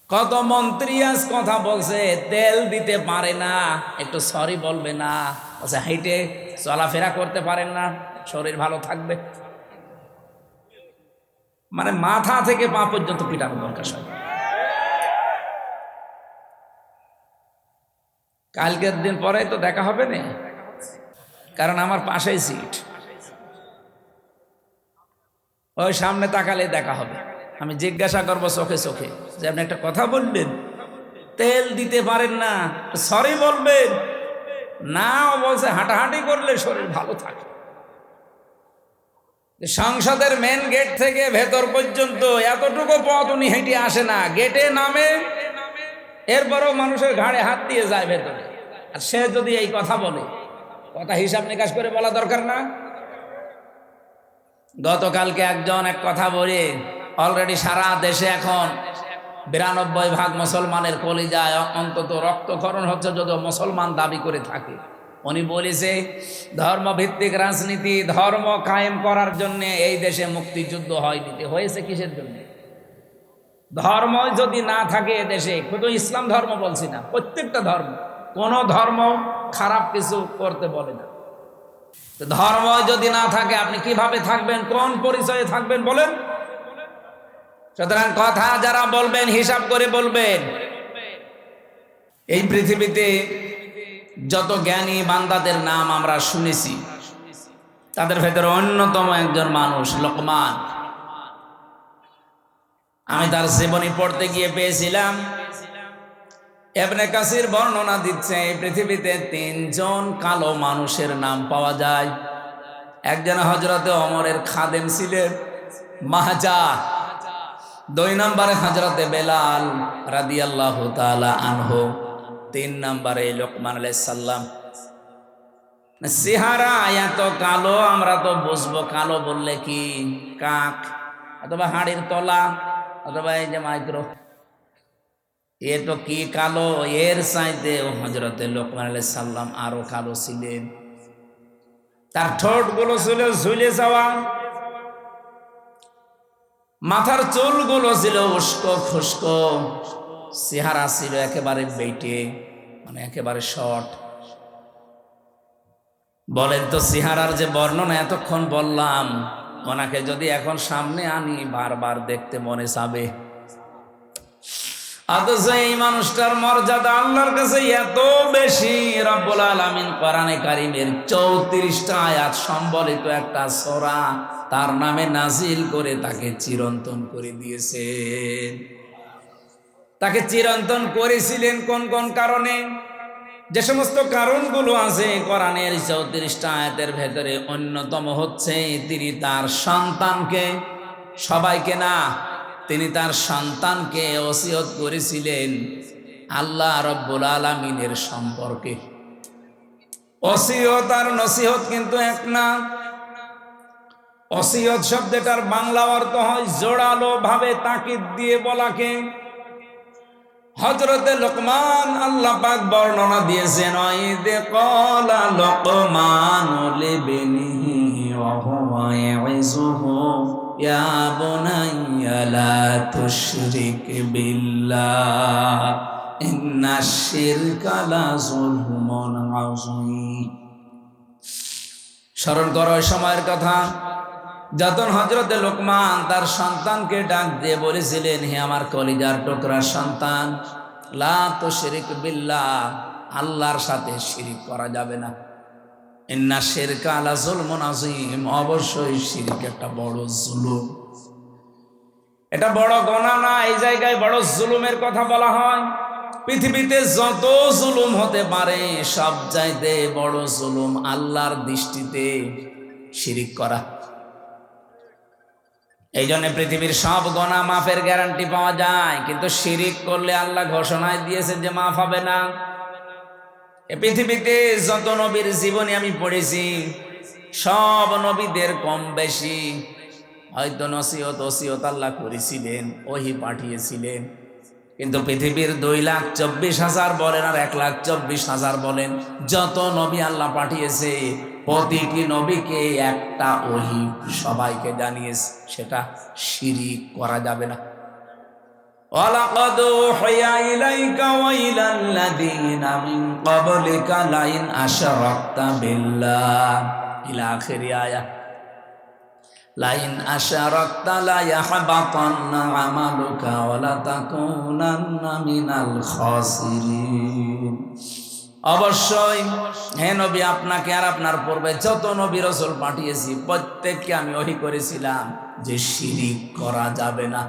কত মন্ত্রী আজ কথা বলছে, তেল দিতে পারে না, একটু সরি বলবে না, বলছে হাইটে চলাফেরা করতে পারেন না, শরীর ভালো থাকবে। মানে মাথা থেকে পা পর্যন্ত পিটানো দরকার সব। কালকের দিন পরে তো দেখা হবে না, কারণ আমার পাশেই সিট, ওই সামনে তাকালে দেখা হবে। আমি জিজ্ঞাসা করবো চোখে চোখে যে আপনি একটা কথা বললেন, তেল দিতে পারেন না, সরি বলবেন না, বলছে হাঁটাহাঁটি করলে শরীর ভালো থাকে। সংসদের মেন গেট থেকে ভেতর পর্যন্ত এতটুকু পথ উনি হেঁটে আসে না, গেটে নামে, এরপরও মানুষের ঘাড়ে হাত দিয়ে যায় ভেতরে। আর সে যদি এই কথা বলে, কথা হিসাব নিকাশ করে বলা দরকার না? গতকালকে একজন এক কথা বলে, অলরেডি সারা দেশে এখন 92% মুসলমানের কলিজায় অন্তত রক্তক্ষরণ হচ্ছে, যদিও মুসলমান দাবি করে থাকে। উনি বলেছে ধর্মভিত্তিক রাজনীতি, ধর্ম কায়েম করার জন্য এই দেশে মুক্তিযুদ্ধ হয়নি। হয়েছে কিসের জন্য? ধর্ম যদি না থাকে দেশে, শুধু ইসলাম ধর্ম বলছি না, প্রত্যেকটা ধর্ম, কোন ধর্ম খারাপ কিছু করতে বলে না। ধর্ম যদি না থাকে আপনি কিভাবে থাকবেন, কোন পরিচয়ে থাকবেন বলেন? সুতরাং কথা যারা বলবেন হিসাব করে বলবেন। এই পৃথিবীতে যত জ্ঞানী বান্দাদের নাম আমরা শুনেছি, তাদের ভেতরে অন্যতম একজন মানুষ লোকমান। আমি তার জীবনী পড়তে গিয়ে পেয়েছিলাম, ইবনে কাসির বর্ণনা দিচ্ছে এই পৃথিবীতে 3 জন কালো মানুষের নাম পাওয়া যায়। একজন হযরতে ওমরের খাদেম ছিলেন, মাহজা। 2 নম্বরে হযরতে বেলাল রাদিয়াল্লাহু তাআলা আনহু। 3 নম্বরে লোকমান আলাইহিস সালাম। চেহারা এত কালো, আমরা তো বুঝবো কালো বললে কি কাক অথবা হাড়ির তলা অথবা এই যে মাইক্রো, এ তো কি কালো, এর চাইতে হযরতে লোকমান আলাইহিস সালাম আরো কালো ছিলেন। তার ঠোঁট গুলো ছিল ঝুলে যাওয়া, মাথার চুলগুলো ছিল উস্কো খুস্কো, চেহারা ছিল একেবারে বেটে, মানে একেবারে শর্ট। বলেন তো চেহারার যে বর্ণনা এতক্ষণ বললাম, ওনাকে যদি এখন সামনে আনি বারবার দেখতে মনে চাবে। অথচ এই মানুষটার মর্যাদা আল্লাহর কাছে এত বেশি, রব্বুল আলামিন কোরআনে কারীমের 34টা আয়াত সম্বলিত একটা সূরা তার নামে নাজিল করে তাকে চিরন্তন করে দিয়েছেন। তাকে চিরন্তন করেছিলেন কোন কোন কারণে? যে সমস্ত কারণগুলো আছে কোরআনের 34টা আয়াতের ভেতরে, অন্যতম হচ্ছে তিনি তার সন্তানকে, সবাইকে না, তিনি তার সন্তানকে ওসিয়ত করেছিলেন আল্লাহ রব্বুল আলামিনের সম্পর্কে। ওসিয়ত আর নসিহত কিন্তু এক না। ওসিয়ত শব্দটার বাংলা অর্থ হয় জোরালো ভাবে তাকিদ দিয়ে বলাকে। হযরতে লোকমান আল্লাহ পাক বর্ণনা দিয়েছেন, ওয়াইদে ক্বালা লোকমানু লিবনিহি ওয়া হুয়া ইয়াইযুহু ইয়া বুনাইয়া লা তুশরিক বিল্লাহ ইন্নাশ শিরকা লা যুলমুন আযীম। স্মরণ করো ওই সময়ের কথা যখন হযরতে লোকমান তার সন্তানকে ডাক দিয়ে বলেছিলেন, হে আমার কলিজার টুকরা সন্তান, লা তুশরিক বিল্লাহ, আল্লাহর সাথে শিরিক করা যাবে না। ইন্নাশ শিরকা লা যুলমুন আযীম, অবশ্যই শিরিক একটা বড় জুলুম। এটা বড় গুনাহ না, এই জায়গায় বড় জুলুমের কথা বলা হয়। পৃথিবীতে যত জুলুম হতে পারে সব চাইতে বড় জুলুম আল্লাহর দৃষ্টিতে শিরিক করা। এই জন্য পৃথিবীর সব গুনাহ মাফের গ্যারান্টি পাওয়া যায়, কিন্তু শিরিক করলে আল্লাহ ঘোষণায় দিয়েছে যে মাফ হবে না। এই পৃথিবীতে যত নবীর জীবনী আমি পড়েছি, সব নবীদের কম বেশি হয়তো নসিহত ওসিয়ত আল্লাহ করেছিলেন, ওহী পাঠিয়েছিলেন, কিন্তু পৃথিবীর 2,24,000 বলেন আর 1,24,000 বলেন, যত নবী আল্লাহ পাঠিয়েছে প্রতিটি নবীকে একটা ওহী সবাইকে জানিয়েছে, সেটা শিরিক করা যাবে না। ওয়ালাকাদ উহিয়া ইলাইকা ওয়া ইলাল্লাযীনা মিন ক্বাবলিকা লাইন আশরাকতা বিল্লাহ ইলা আখিরি আয়াত। লাইন আশরাকতা লা ইয়াহবাতান্না আমালুকা ওয়া লা তাকুনান্না মিনাল খাসিরিন। অবশ্যই হে নবী, আপনাকে আর আপনার পূর্বে যত নবী রাসূল পাঠিয়েছি প্রত্যেককে আমি ওহী করেছিলাম যে শিরিক করা যাবে না।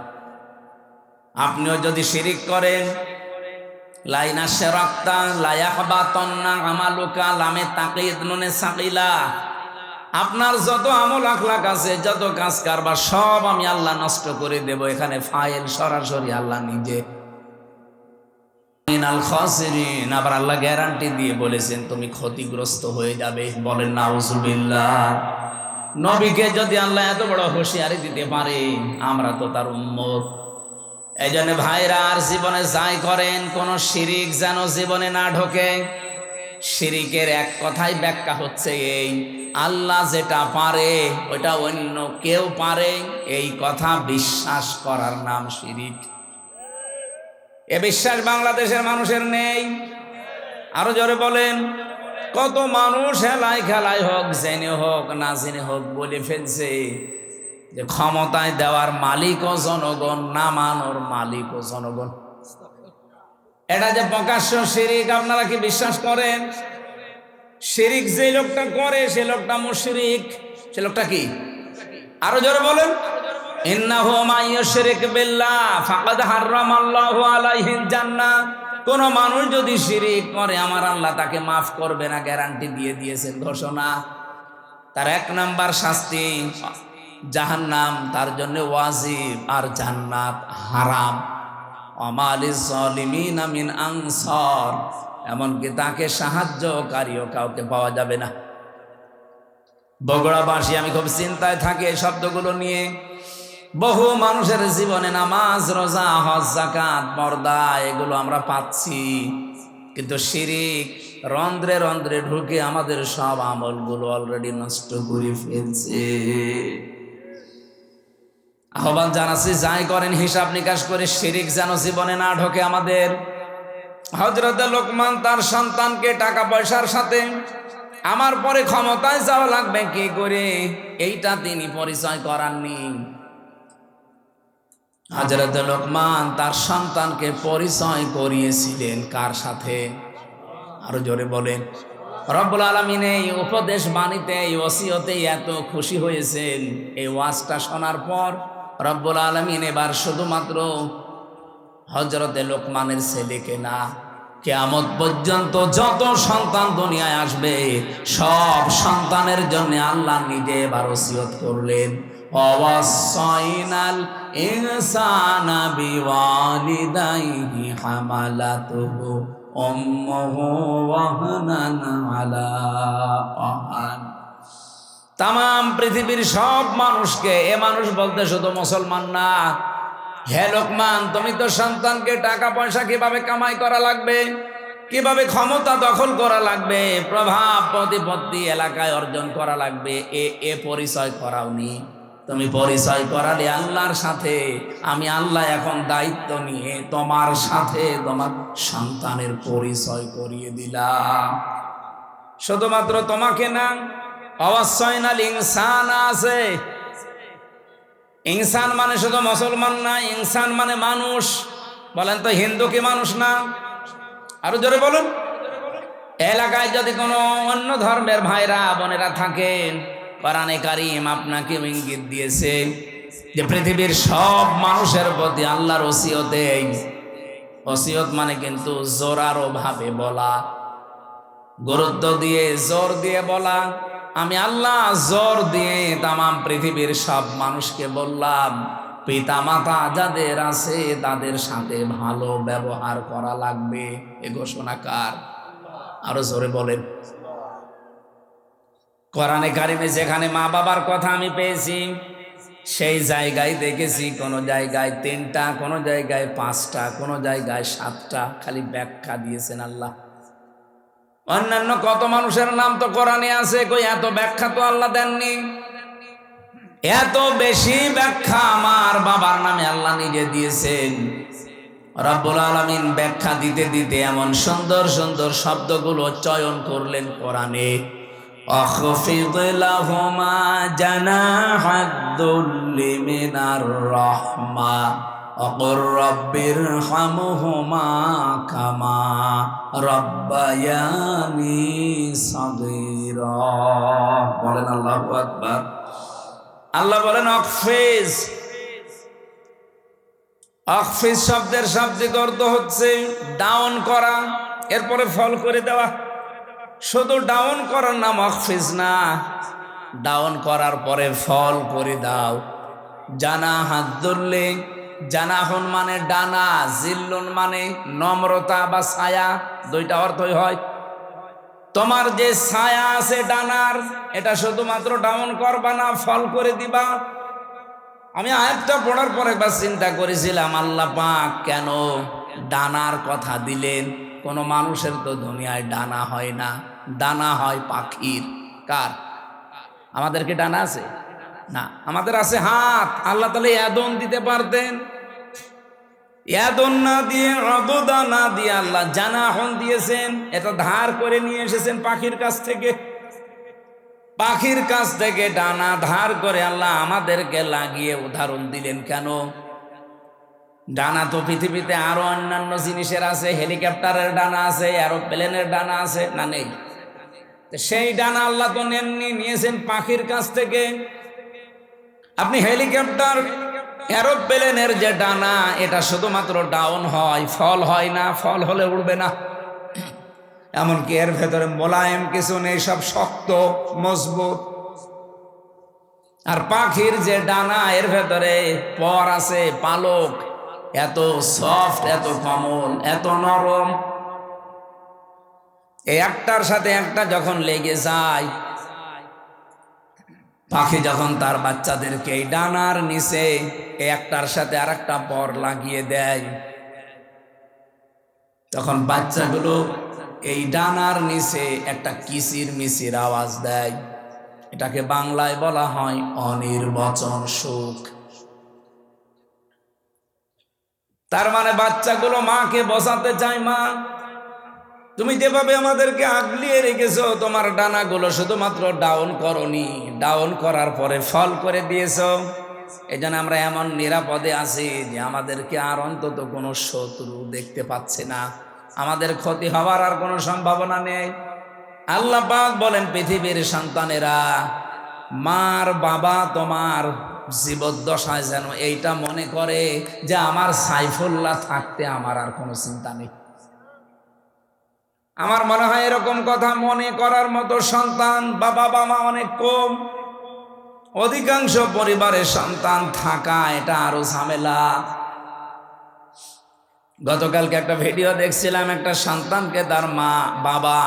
আপনিও যদি শিরিক করেন, লাইন আশরাকতা লা ইয়াহবাতান্না আমালুকা, লামে তাকিদ নুনে সাকিলা, আপনার যত আমল আখলাক আছে, যত কাজ কারবার সব আমি আল্লাহ নষ্ট করে দেব। এখানে ফাইল সরাসরি আল্লাহ নিজে। মিনাল খাসিরিন, আবার আল্লাহ গ্যারান্টি দিয়ে বলেছেন তুমি ক্ষতিগ্রস্ত হয়ে যাবে। বলেন নাউজুবিল্লাহ। নবীকে যদি আল্লাহ এত বড় হুঁশিয়ারি দিতে পারে, আমরা তো তার উম্মত। এই জন্য ভাইরা, আর জীবনে যাই করেন, কোন শিরিক যেন জীবনে না ঢোকে। শিরিকের এক কথাই ব্যাখ্যা হচ্ছে এই, আল্লাহ যেটা পারে ওটা অন্য কেউ পারে, এই কথা বিশ্বাস করার নাম শিরিক। এ বিশ্বাস বাংলাদেশের মানুষের নেই। আরো জোরে বলেন। কত মানুষ হেলায় খেলায় হোক, জেনে হোক না জেনে হোক, বলে ফেলছে যে ক্ষমতায় দেওয়ার মালিকও জনগণ, নামানোর মালিকও জনগণ। এটা যে প্রকাশ্য শিরিক, আপনারা কি বিশ্বাস করেন? শিরিক যে লোকটা করে সে লোকটা মুশরিক। সে লোকটা কি? আরো জোরে বলেন। ইন্নাহু মান ইউশরিক বিল্লাহ ফাকাদ হারামাল্লাহু আলাইহিল জান্নাহ। কোন মানুষ যদি শিরিক করে, আমার আল্লাহ তাকে মাফ করবে না, গ্যারান্টি দিয়ে দিয়েছেন, ঘোষণা। তার 1 নাম্বার শাস্তি জাহান্নাম, তার জন্য ওয়াজিব, আর জান্নাত হারাম। আমালিজ জালিমিনা মিন আনসার, এমনকি তাকে সাহায্যকারীও কাউকে পাওয়া যাবে না। বগুড়াবাসী, আমি খুব চিন্তায় থাকি এই শব্দগুলো নিয়ে। বহু মানুষের জীবনে নামাজ, রোজা, হজ, যাকাত, পর্দা এগুলো আমরা পাচ্ছি, কিন্তু শিরিক রন্ধ্রে রন্ধ্রে ঢুকে আমাদের সব আমলগুলো অলরেডি নষ্ট করে ফেলছে। আহ্বান জানাচ্ছি, যাই করেন হিসাব নিকাশ করে, শিরিক যেন জীবনে না ঢোকে আমাদের। হযরত লোকমান তার সন্তানকে টাকা পয়সার সাথে আমার পরে ক্ষমতায় যাওয়া লাগবে কি করে, এইটা তিনি পরিচয় করাননি। হযরত লোকমান তার সন্তানকে পরিচয় করিয়েছিলেন কার সাথে? আরো জোরে বলেন। রব্বুল আলামিন এই উপদেশ বাণীতে, এই ওসিয়তে এত খুশি হয়েছেন। এই ওয়াজটা শোনার পর রব্বুল আলামিন এবার শুধুমাত্র হযরতে লোকমানের ছেলেকে না, কিয়ামত পর্যন্ত যত সন্তান দুনিয়ায় আসবে সব সন্তানের জন্য আল্লাহ নিজে এবার ওসিয়ত করলেন, ওয়াসাইনাল ইনসানা বিওয়ালিদাইহি হামালাতুহু উম্মুহু ওয়াহানান আলা ওয়াহান। তাম পৃথিবীর সব মানুষকে, এ মানুষ বলতে শুধু মুসলমান না, হে লোকমান, তুমি তো সন্তানকে টাকা পয়সা কিভাবে কামাই করা লাগবে, কিভাবে ক্ষমতা দখল করা লাগবে, প্রভাব প্রতিপত্তি এলাকায় অর্জন করা লাগবে, এ পরিচয় করাওনি। তুমি পরিচয় করালে আল্লাহর সাথে। আমি আল্লাহ এখন দায়িত্ব নিয়ে তোমার সাথে তোমার সন্তানের পরিচয় করিয়ে দিলাম। শুধুমাত্র তোমাকে না, ওয়াসাইনাল ইনসান আছে। ইনসান মানে শুধু মুসলমান না, ইনসান মানে মানুষ। বলেন তো, হিন্দু কি মানুষ না? আরো জোরে বলুন। এলাকায় যদি কোনো অন্য ধর্মের ভাইরা বোনেরা থাকেন, কোরআনে কারীম আপনাকে ইঙ্গিত দিয়েছে যে পৃথিবীর সব মানুষের প্রতি আল্লাহর ওসিয়তে। ওসিয়ত মানে কিন্তু জোরালো ভাবে বলা, গুরুত্ব দিয়ে জোর দিয়ে বলা। আমি আল্লাহ জোর দিয়ে তাম পৃথিবীর সব মানুষকে বললাম, পিতা মাতা যাদের আছে তাদের সাথে ভালো ব্যবহার করা লাগবে। এ ঘোষণা কার? আরো জোরে বলেন। কোরআনে কারিমে যেখানে মা বাবার কথা আমি পেয়েছি, সেই জায়গায় দেখেছি কোন জায়গায় 3টা, কোন জায়গায় 5টা, কোন জায়গায় 7টা। খালি ব্যাখ্যা দিয়েছেন আল্লাহ। অন্যান্য কত মানুষের নাম তো কোরআনে আছে, কই এত ব্যাখ্যা তো আল্লাহ দেননি। এত বেশি ব্যাখ্যা আমার বাবার নামে আল্লাহ নিজে দিয়েছেন। রব্বুল আলামিন ব্যাখ্যা দিতে দিতে এমন সুন্দর সুন্দর শব্দগুলো চয়ন করলেন কোরআনে। أخفض لهما جناح الذل من الرحمة وقل رب ارحمهما كما ربياني صغيرا বলেন আল্লাহু আকবার। আল্লাহ বলেন অখফিজ। অখফিজ শব্দের শাব্দিক অর্থ হচ্ছে ডাউন করা, এরপরে ফল করে দেওয়া। শুধু ডাউন করার নাম অখফিজ না, ডাউন করার পরে ফল করে দাও। জানা হাত ধরলে, জানাহন মানে ডানা, জিল্লুন মানে নম্রতা বা ছায়া, দুইটা অর্থই হয়। তোমার যে ছায়া আছে ডানার, এটা শুধুমাত্র ডাউন করবা না, ফল করে দিবা। আমি আয়াতটা পড়ার পর একবার চিন্তা করেছিলাম, আল্লাহ পাক কেন ডানার কথা দিলেন? কোনো মানুষের তো দুনিয়ায় ডানা হয় না, ডানা হয় পাখির। কার? আমাদের কি ডানা আছে? না, আমাদের আছে হাত। আল্লাহ তাহলে ইয়াদন দিতে পারতেন, ইয়াদন না দিয়ে, অদদা না দিয়ে আল্লাহ জানাহন দিয়েছেন। এটা ধার করে নিয়ে এসেছেন পাখির কাছ থেকে। পাখির কাছ থেকে ডানা ধার করে আল্লাহ আমাদেরকে লাগিয়ে উদাহরণ দিলেন কেন? ডানা তো পৃথিবীতে আরো অন্যান্য জিনিসের আছে, হেলিকপ্টারের ডানা আছে, এরোপ্লেনের ডানা আছে, না নেই? সেই ডানা আল্লাহ তো নেননি, নিয়েছেন পাখির কাছ থেকে। আপনি হেলিকপ্টার, এরোপ্লেনের যে ডানা, এটা শুধুমাত্র ডাউন হয়, ফল হয় না। ফল হলে উড়বে না। এমনকি এর ভেতরে মোলায়েম কিছু নেই, সব শক্ত মজবুত। আর পাখির যে ডানা, এর ভেতরে পর আছে, পালক, এত সফট, এত কোমল, এত নরম। এই একটার সাথে একটা যখন লেগে যায়, পাখি যখন তার বাচ্চাদেরকে এই ডানার নিচে একটার সাথে আর একটা পর লাগিয়ে দেয়, তখন বাচ্চাগুলো এই ডানার নিচে একটা কিচির মিচির আওয়াজ দেয়। এটাকে বাংলায় বলা হয় অনির্বচন সুখ। তার মানে বাচ্চাগুলো মাকে বোঝাতে চায়, মা তুমি যেভাবে আমাদেরকে আগলিয়ে রেখেছো, তোমার ডানাগুলো শুধুমাত্র ডাউন করনি, ডাউন করার পরে ফল করে দিয়েছো। এই জন্য আমরা এমন নিরাপদে আছি যে আমাদেরকে আর অন্তত কোনো শত্রু দেখতে পাচ্ছে না, আমাদের ক্ষতি হওয়ার আর কোনো সম্ভাবনা নেই। আল্লাহ পাক বলেন, পৃথিবীর সন্তানেরা, মার বাবা তোমার জীবদ্দশায় যেন এইটা মনে করে যে আমার সাইফুল্লাহ থাকতে আমার আর কোনো চিন্তা নেই। আমার মনে হয় এরকম কথা মনে করার মতো সন্তান বা বাবা মা অনেক কম। অধিকাংশ পরিবারের সন্তান থাকা এটা আরো ঝামেলা। গতকালকে একটা ভিডিও দেখছিলাম, একটা সন্তানকে তার মা বাবা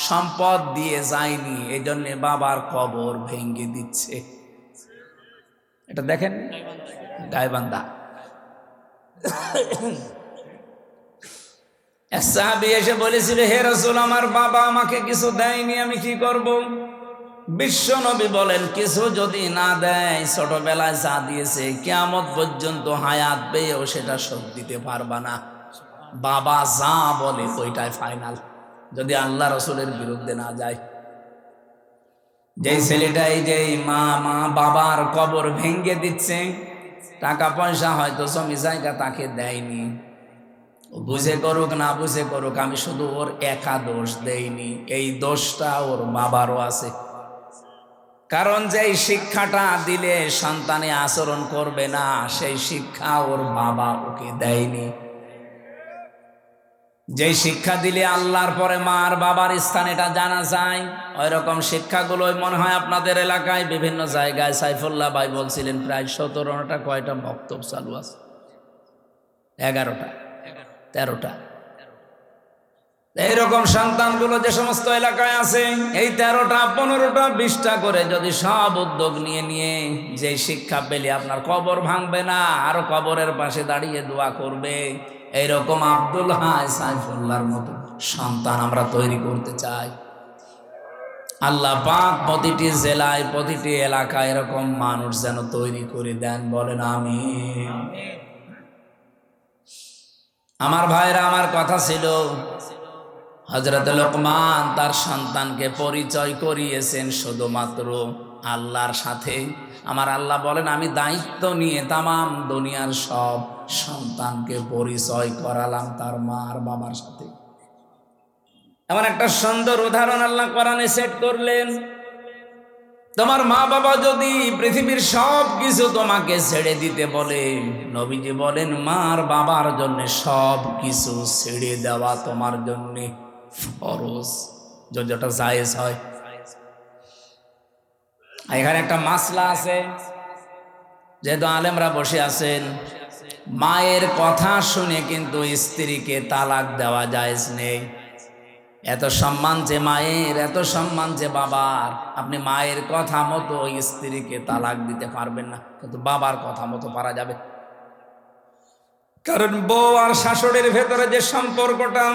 সম্পদ দিয়ে যায়নি, এই জন্যে বাবার কবর ভেঙে দিচ্ছে। এটা দেখেন, গাইবান্ধা। এক সাহাবী এসে বলেছিল, হে রাসূল, আমার বাবা আমাকে কিছু দেয়নি, আমি কি করব? বিশ্ব নবী বলেন, কিছু যদি না দেয়, ছোটবেলায় যা দিয়েছে কিয়ামত পর্যন্ত হায়াত পেয়েও সেটা শোধ দিতে পারবা না। বাবা যা বলে ওইটাই ফাইনাল, যদি আল্লাহ রসুলের বিরুদ্ধে না যায়। যেই ছেলেটাই যেই মা বাবার কবর ভেঙে দিচ্ছে, টাকা পয়সা হয়তো জমি জায়গা তাকে দেয়নি, বুঝে করুক না বুঝে করুক, আমি শুধু ওর একা দোষ দেইনি, এই দোষটা ওর বাবারও আছে। কারণ যেই শিক্ষাটা দিলে সন্তানে আচরণ করবে না, সেই শিক্ষা ওর বাবা ওকে দেয়নি। যেই শিক্ষা দিলে আল্লাহর পরে মার বাবার স্থান এটা জানা যায়, ওই রকম শিক্ষাগুলোই মনে হয় আপনাদের এলাকায় বিভিন্ন জায়গায়। সাইফুল্লাহ ভাই বলছিলেন প্রায় 17টা কয়টা বক্তব্য চালু আছে, 11টা 13টা। এইরকম সন্তানগুলো যে সমস্ত এলাকায় আছে, এই 13টা 15টা 20টা করে যদি সব উদ্যোগ নিয়ে নিয়ে যে শিক্ষা পেলে আপনার কবর ভাঙবে না, আরো কবরের পাশে দাঁড়িয়ে দোয়া করবে, এইরকম আব্দুল হাই সাইফুল্লাহর মতো সন্তান আমরা তৈরি করতে চাই। আল্লাহ পাক প্রতিটি জেলায়, প্রতিটি এলাকায় এরকম মানুষ যেন তৈরি করে দেন, বলেন আমিন। আমার ভাইরা, আমার কথা ছিল, হযরত লোকমান তার সন্তানকে পরিচয় করিয়েছেন শুধুমাত্র আল্লাহর সাথে। আমার আল্লাহ বলেন, আমি দায়িত্ব নিয়ে তামাম দুনিয়ার সব সন্তানকে পরিচয় করালাম তার মা আর বাবার সাথে। এমন একটা সুন্দর উদাহরণ আল্লাহ কোরআনে সেট করলেন। তোমার মা বাবা যদি পৃথিবীর সব কিছু তোমাকে ছেড়ে দিতে বলে, নবীজি বলেন মার বাবার জন্য সব কিছু ছেড়ে দেওয়া তোমার জন্য ফরজ, যদি ওটা জায়েজ হয়। এখানে একটা মাসলা আছে, যেহেতু আলেমরা বসে আছেন, মায়ের কথা শুনে কিন্তু স্ত্রীকে তালাক দেওয়া জায়েজ নেই। এত সম্মান যে মায়ের, এত সম্মান যে বাবার, আপনি মায়ের কথা মতো স্ত্রীকে তালাক দিতে পারবেন না, কিন্তু বাবার কথা মতো পারা যাবে। কারণ বউ আর শাশুড়ির ভেতরে যে সম্পর্কটা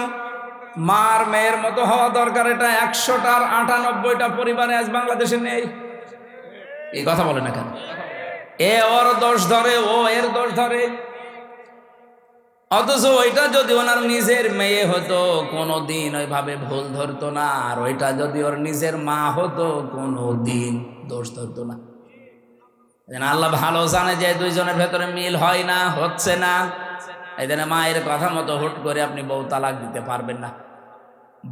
মার মেয়ের মতো হওয়া দরকার, এটা 100টার 98টা পরিবারে আজ বাংলাদেশে নেই। এই কথা বলে না কেন? এ ওর দোষ ধরে, ও এর দোষ ধরে। অথচ ওইটা যদি ওনার নিজের মেয়ে হতো কোনোদিন ওইভাবে ভুল ধরতো না, আর ওইটা যদি ওর নিজের মা হতো কোনোদিন দোষ ধরতো না। আল্লাহ ভালো জানে যে দুইজনের ভেতরে মিল হয় না, হচ্ছে না। এই জন্য মায়ের কথা মতো হুট করে আপনি বউ তালাক দিতে পারবেন না।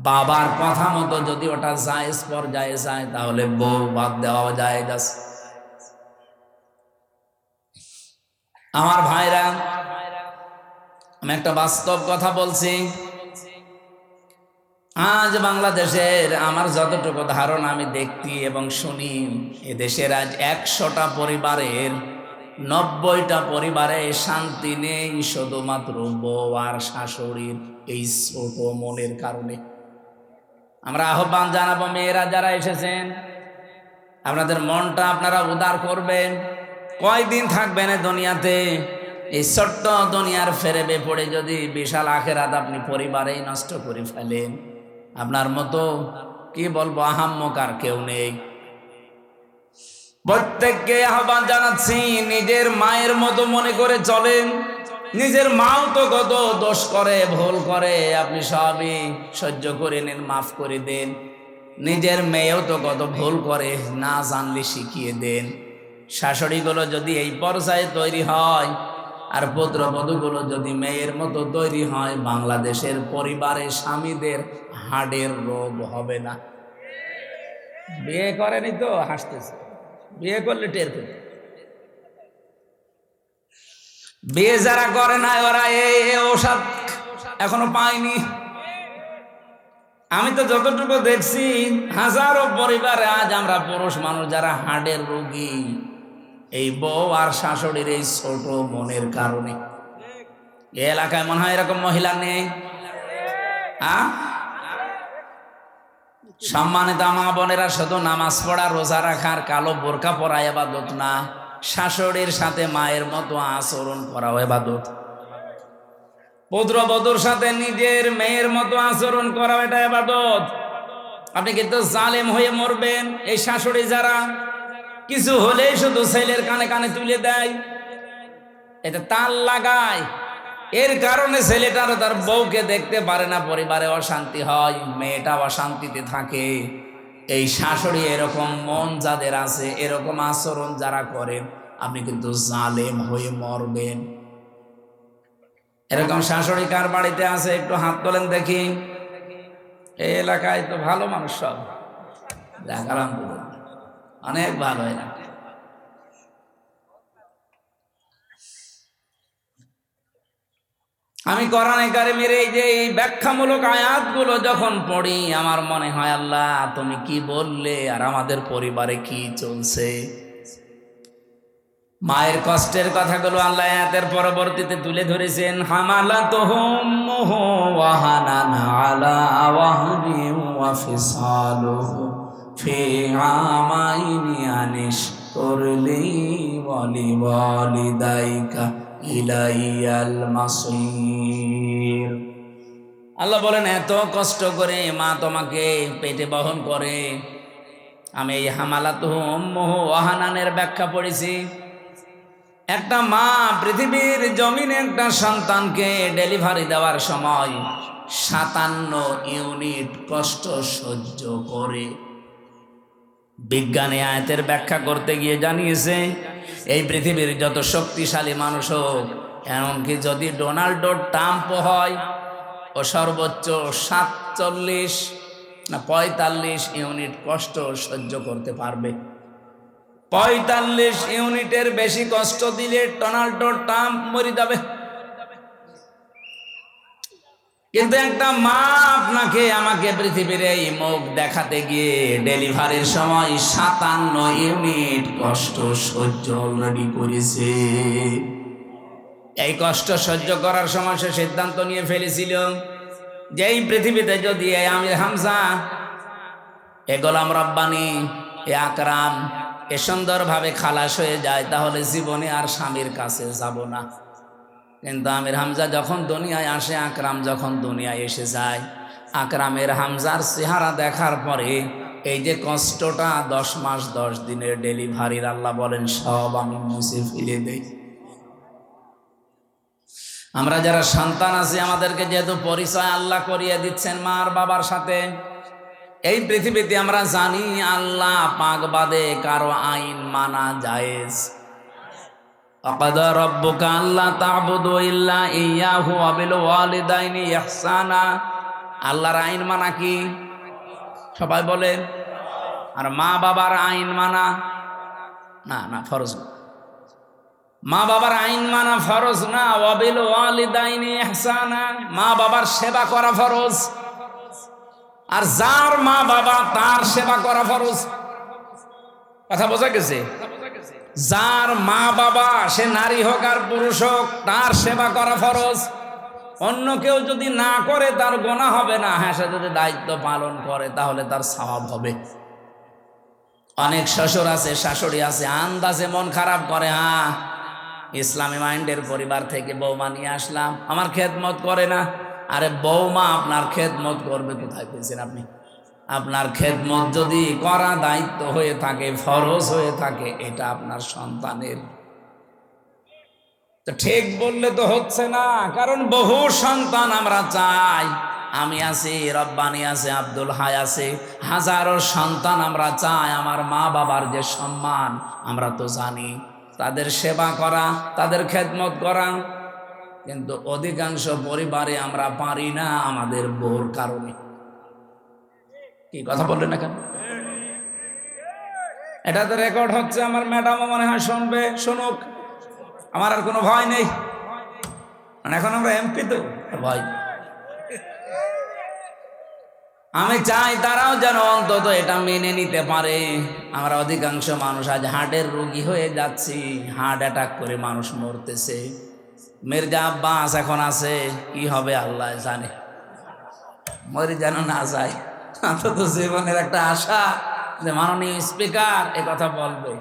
বাবার কথা মতো যদি ওটা জায়েজ পর্যায়ে যায়, তাহলে বউ বাদ দেওয়া যায়। আমার ভাইরা, আমি একটা বাস্তব কথা বলছি। আজ বাংলাদেশের আমার যতটুকু ধারণা আমি দেখি এবং শুনি, এদেশের আজ 100টা পরিবারের 90টা পরিবারে শান্তি নেই, শুধুমাত্র বউ আর শাশুড়ির এই ছোট মনের কারণে। আমরা আহ্বান জানাবো, মেয়েরা যারা এসেছেন, আপনাদের মনটা আপনারা উদার করবেন। কয়দিন থাকবেন এই দুনিয়াতে? এই ছোট্ট দুনিয়ার ফেরেবে পড়ে যদি বিশাল আখেরাত আপনি পরিবারেই নষ্ট করে ফেলেন, আপনার মতো কি বলবো আহাম্মক আর কেউ নেই। প্রত্যেককে আহ্বান জানাচ্ছি, নিজের মায়ের মতো মনে করে চলেন। নিজের মাও তো কত দোষ করে, ভুল করে, আপনি সবই সহ্য করে নেন, মাফ করে দেন। নিজের মেয়েও তো কত ভুল করে, না জানলে শিখিয়ে দেন। শাশুড়িগুলো যদি এই পর্যায়ে তৈরি হয়, আর পুত্রবধূগুলো যদি মেয়ের মতো তৈরি হয়, বাংলাদেশের পরিবারে স্বামীদের হাড়ের রোগ হবে না। বিয়ে করেনি তো হাসতেছে, বিয়ে করলে টের পেত। বিয়ে যারা করে না, ওরা এই ঔষধ এখনো পায়নি। আমি তো যতটুকু দেখছি, হাজারো পরিবারে আজ আমরা পুরুষ মানুষ যারা হাড়ের রোগী, এই বউ আর শাশুড়ির এই ছোট মনের কারণে। এ এলাকায় মনে হয় এরকম মহিলা নেই। সম্মানিত মা বোনেরা, শুধু নামাজ পড়া, রোজা রাখার, কালো বোরকা পরা ইবাদত না, শাশুড়ির সাথে মায়ের মতো আচরণ করাও ইবাদত। পুত্রবধূর সাথে নিজের মেয়ের মতো আচরণ করা, এটা ইবাদত। আপনি কিন্তু জালেম হয়ে মরবেন। এই শাশুড়ি যারা কিছু হলেই শুধু ছেলের কানে কানে তুলে দেয়, এটা তাল লাগায়, এর কারণে ছেলেটারও তার বউকে দেখতে পারে না, পরিবারে অশান্তি হয়, মেয়েটা অশান্তিতে থাকে। এই শাশুড়ি এরকম মন যাদের আছে, এরকম আচরণ যারা করেন, আপনি কিন্তু জালেম হয়ে মরবেন। এরকম শাশুড়ি কার বাড়িতে আছে? একটু হাত তোলেন দেখি। এই এলাকায় তো ভালো মানুষ সব, দেখালাম অনেক ভালো এলাকা। আমি কোরআনে কারিমের এই যে ব্যাখ্যামূলক আয়াতগুলো যখন পড়ি, আমার মনে হয় আল্লাহ তুমি কি বললে আর আমাদের পরিবারে কি চলছে। মায়ের কষ্টের কথাগুলো আল্লাহ আয়াতের পরবর্তীতে তুলে ধরেছেন। হামালাতুহুম ওয়াহানান আলা ওয়াহনি ওয়া ফিসালুহু ফি আমাইনি আনিশকুর লি ওয়া লিওয়ালিদাইকা ইলাইয়াল মাসির। আল্লাহ বলেন, এত কষ্ট করে মা তোমাকে পেটে বহন করে। আমি এই হামালাতুহুম ওয়াহানানের ব্যাখ্যা পড়েছি। একটা মা পৃথিবীর জমিনে একটা সন্তানকে ডেলিভারি দেওয়ার সময় 57 ইউনিট কষ্ট সহ্য করে। বিজ্ঞানী আয়াতের ব্যাখ্যা করতে গিয়ে জানিয়েছে, এই পৃথিবীর যত শক্তিশালী মানুষ হোক, এমনকি যদি ডোনাল্ড ট্রাম্প হয়, ও সর্বোচ্চ 47 না 45 ইউনিট কষ্ট সহ্য করতে পারবে। 45 ইউনিটের বেশি কষ্ট দিলে ডোনাল্ড ট্রাম্প মরে যাবে। কিন্তু একটা মা আপনাকে আমাকে পৃথিবীর এই মুখ দেখাতে গিয়ে ডেলিভারির সময় 57 ইউনিট কষ্ট সহ্য অলরেডি করেছে। এই কষ্ট সহ্য করার সময় সে সিদ্ধান্ত নিয়ে ফেলেছিল যে এই পৃথিবীতে যদি এই আমির হামজা, এ গোলাম রব্বানি, এ আকরাম এ সুন্দরভাবে খালাস হয়ে যায়, তাহলে জীবনে আর স্বামীর কাছে যাব না। কিন্তু আমির হামজা যখন দুনিয়ায় আসে, আকরাম যখন দুনিয়ায় এসে যায়, আকরামের হামজার চেহারা দেখার পরে এই যে কষ্টটা 10 মাস 10 দিনের ডেলিভারির, আল্লাহ বলেন সব আমি মুছে ফেলে দেই। আমরা যারা সন্তান আছি, আমাদেরকে যেহেতু পরিচয় আল্লাহ করিয়ে দিচ্ছেন মার বাবার সাথে, এই পৃথিবীতে আমরা জানি আল্লাহ পাক বাদে কারো আইন মানা জায়েজ। ওয়াকাদা রাব্বুকা আল্লা তা'বুদু ইল্লা ইয়্যাহু ওয়া বিল ওয়ালিদাইনি ইহসানা। আল্লাহর আইন মানা কি? সবাই বলেন। আর মা বাবার আইন মানা না ফরজ না। মা বাবার আইন মানা ফরজ না। ওয়া বিল ওয়ালিদাইনি ইহসানা, মা বাবার সেবা করা ফরজ। আর যার মা বাবা তার সেবা করা ফরজ। কথা বোঝা গেছে? যার মা বাবা, সে নারী হোক আর পুরুষ হোক, তার সেবা করা ফরজ। অন্য কেউ যদি না করে তার গুনাহ হবে না। হ্যাঁ, সে যদি দায়িত্ব পালন করে তাহলে তার সওয়াব হবে। অনেক শ্বশুর আছে, শাশুড়ি আছে, আন্দাজে মন খারাপ করে, হ্যাঁ ইসলামী মাইন্ডের পরিবার থেকে বৌমা নিয়ে আসলাম, আমার খেদমত করে না। আরে বৌমা আপনার খেদমত করবে কোথায় পেয়েছেন আপনি? আপনার খেদমত যদি করা দায়িত্ব হয়ে থাকে, ফরজ হয়ে থাকে, এটা আপনার সন্তানের। তো ঠিক বললে তো হচ্ছে না, কারণ বহু সন্তান আমরা চাই। আমি আছি, রব্বানি আছে, আব্দুল হাই আছে, হাজারো সন্তান আমরা চাই আমার মা বাবার যে সম্মান, আমরা তো জানি তাদের সেবা করা, তাদের খেদমত করা। কিন্তু অধিকাংশ পরিবারে আমরা পারি না আমাদের বউর কারণে। কি কথা বললেন না কেন? এটা তো রেকর্ড হচ্ছে, আমার ম্যাডামও মনে হয় শুনবে, শুনুক, আমার আর কোনো ভয় নেই। মানে এখন আমরা এমপি তো ভয়। আমি চাই তারাও যেন অন্তত এটা মেনে নিতে পারে। আমরা অধিকাংশ মানুষ আজ হার্টের রোগী হয়ে যাচ্ছি, হার্ট অ্যাটাক করে মানুষ মরতেছে। মির্জা আব্বাস এখন আছে, কি হবে আল্লাহ জানে, মরে যেন না যায়। অন্তত জীবনের একটা আশা যে মাননীয় স্পিকার এ কথা বলবে।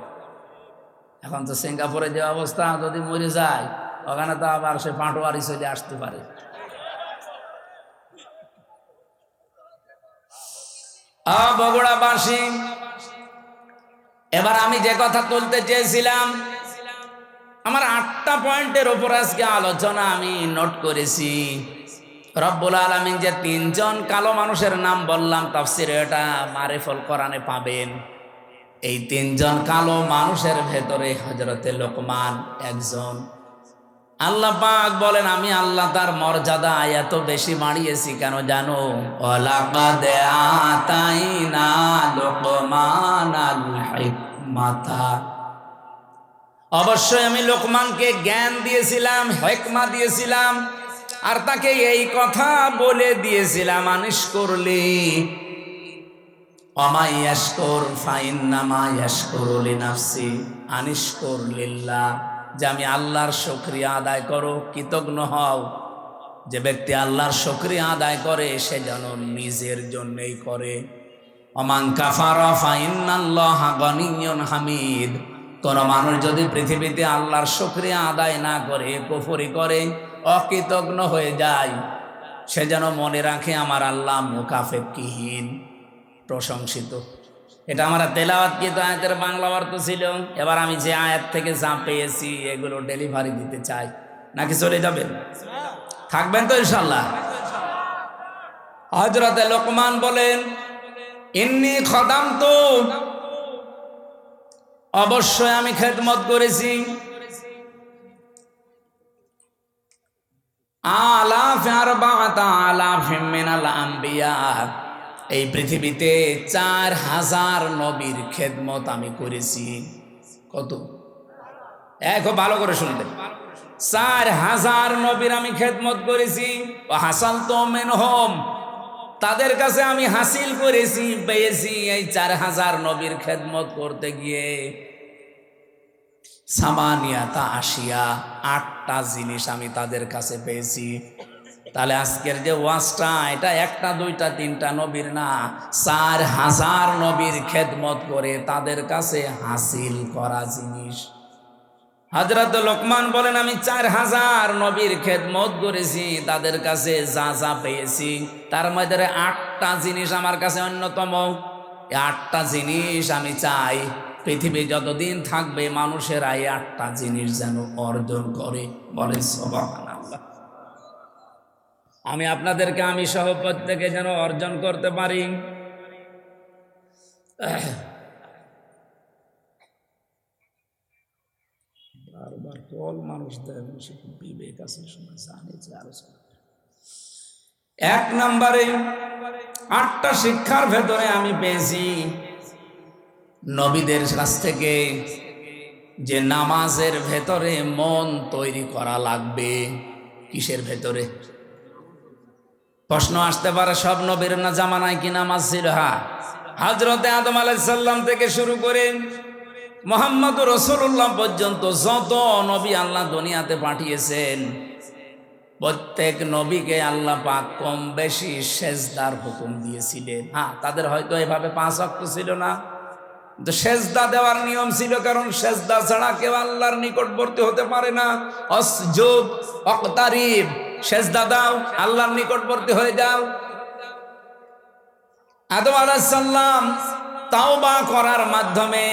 এখন তো সিঙ্গাপুরে যে অবস্থা, যদি মরে যায় ওখানে তো আবার সে পাটোয়ারি চলে আসতে পারে। বগুড়াবাসী, এবার আমি যে কথা তুলতে চেয়েছিলাম, আমার 8টা পয়েন্টের উপর আজকে আলোচনা আমি নোট করেছি। রব্বুল আলামিন যে 3 জন কালো মানুষের নাম বললাম তাফসিরে, এটা মারিফুল কোরআনে পাবেন। এই 3 জন কালো মানুষের ভেতরে হযরতে লোকমান একজন। আল্লাহ পাক বলেন, আমি আল্লাহ তার মর্যাদা এত বেশি বাড়িয়েছি কেন জানো? ওয়ালাকাদ আতাইনা লোকমানাল হিকমাতা, অবশ্যই আমি লোকমানকে জ্ঞান দিয়েছিলাম, হিকমা দিয়েছিলাম, আর তাকে এই কথা বলে দিয়েছিলাম, আনিশ করলি ওয়ামাই ইয়াশকুর ফাইন্নামা ইয়াশকুরু লিনাফসি, আনিশ করলিল্লাহ, যে আমি আল্লাহর শুকরিয়া আদায় করো, কৃতজ্ঞ হও। যে ব্যক্তি আল্লাহর শুকরিয়া আদায় করে সে যেন নিজের জন্যই করে। ওমান কাফারা ফাইন্নাল্লাহা গনিয়্যুন হামিদ, কোন মানুষ যদি পৃথিবীতে আল্লাহর শুকরিয়া আদায় না করে, কুফরি করে, অকৃতজ্ঞ হয়ে যায়, সে যেন মনে রাখে আমার আল্লাহ মুকাফেকিহীন, প্রশংসিত। এটা আমরা তেলাওয়াত কি তো আয়াতের বাংলা অর্থ ছিল। এবার আমি যে আয়াত থেকে যা পেয়েছি এগুলো ডেলিভারি দিতে চাই, নাকি চলে যাবেন? থাকবেন তো ইনশাল্লাহ? হযরতে লোকমান বলেন, ইন্নী খদামতু, অবশ্যই আমি খেদমত করেছি, আলাফ আরবাআতা আলাফিম মিনাল আম্বিয়া, এই পৃথিবীতে 4000 নবীর খেদমত আমি করেছি। কত? খুব ভালো করে শুনবেন, 4000 নবীর আমি খেদমত করেছি। হাসালতু মিনহুম, তাদের কাছে আমি হাসিল করেছি, পেয়েছি এই 4000 নবীর খেদমত করতে গিয়ে সামানিয়াতা আশিয়া, 8টা জিনিস আমি তাদের কাছে পেয়েছি। তাহলে আজকের যে ওয়াজটা, এটা 1টা 2টা 3টা নবীর না, 4000 নবীর খেদমত করে তাদের কাছে হাসিল করা জিনিস। হযরত লোকমান বলেন, আমি 4000 নবীর খেদমত করেছি, তাদের কাছে যা যা পেয়েছি তার মধ্যে 8টা জিনিস আমার কাছে অন্যতম। এই 8টা জিনিস আমি চাই পৃথিবী যতদিন থাকবে মানুষেরা এই 8টা জিনিস যেন অর্জন করে। বলেন সুবহানাল্লাহ। আমি আপনাদেরকে, আমি সহ প্রত্যেকে যেন অর্জন করতে পারি। বারবার কল মানুষ দেয়, বিবেক আছে, জানে যে আলোচনা। 1 নম্বরে 8টা শিক্ষার ভেতরে আমি পেয়েছি নবীদের কাছ থেকে যে নামাজের ভেতরে মন তৈরি করা লাগবে। কিসের ভেতরে? প্রশ্ন আসতে পারে, সব নবীর না জামানায় কি নামাজ ছিল? হ্যাঁ, হযরতে আদম আলাইহিস সালাম থেকে শুরু করে মুহাম্মদ রাসূলুল্লাহ পর্যন্ত যত নবী আল্লাহ দুনিয়াতে পাঠিয়েছেন, প্রত্যেক নবীকে আল্লাহ পাক কম বেশি সেজদার হুকুম দিয়েছিলেন। হ্যাঁ, তাদের হয়তো এভাবে 5 ওয়াক্ত ছিল না, কিন্তু সেজদা দেওয়ার নিয়ম ছিল, কারণ সেজদা ছাড়া কেউ আল্লাহর নিকটবর্তী হতে পারে না। আসজুদ ওয়াক্তারিব, সেজদা দাও, আল্লাহর নিকটবর্তী হয়ে যাও। আদম আলাইহিস সালাম তাওবা করার মাধ্যমে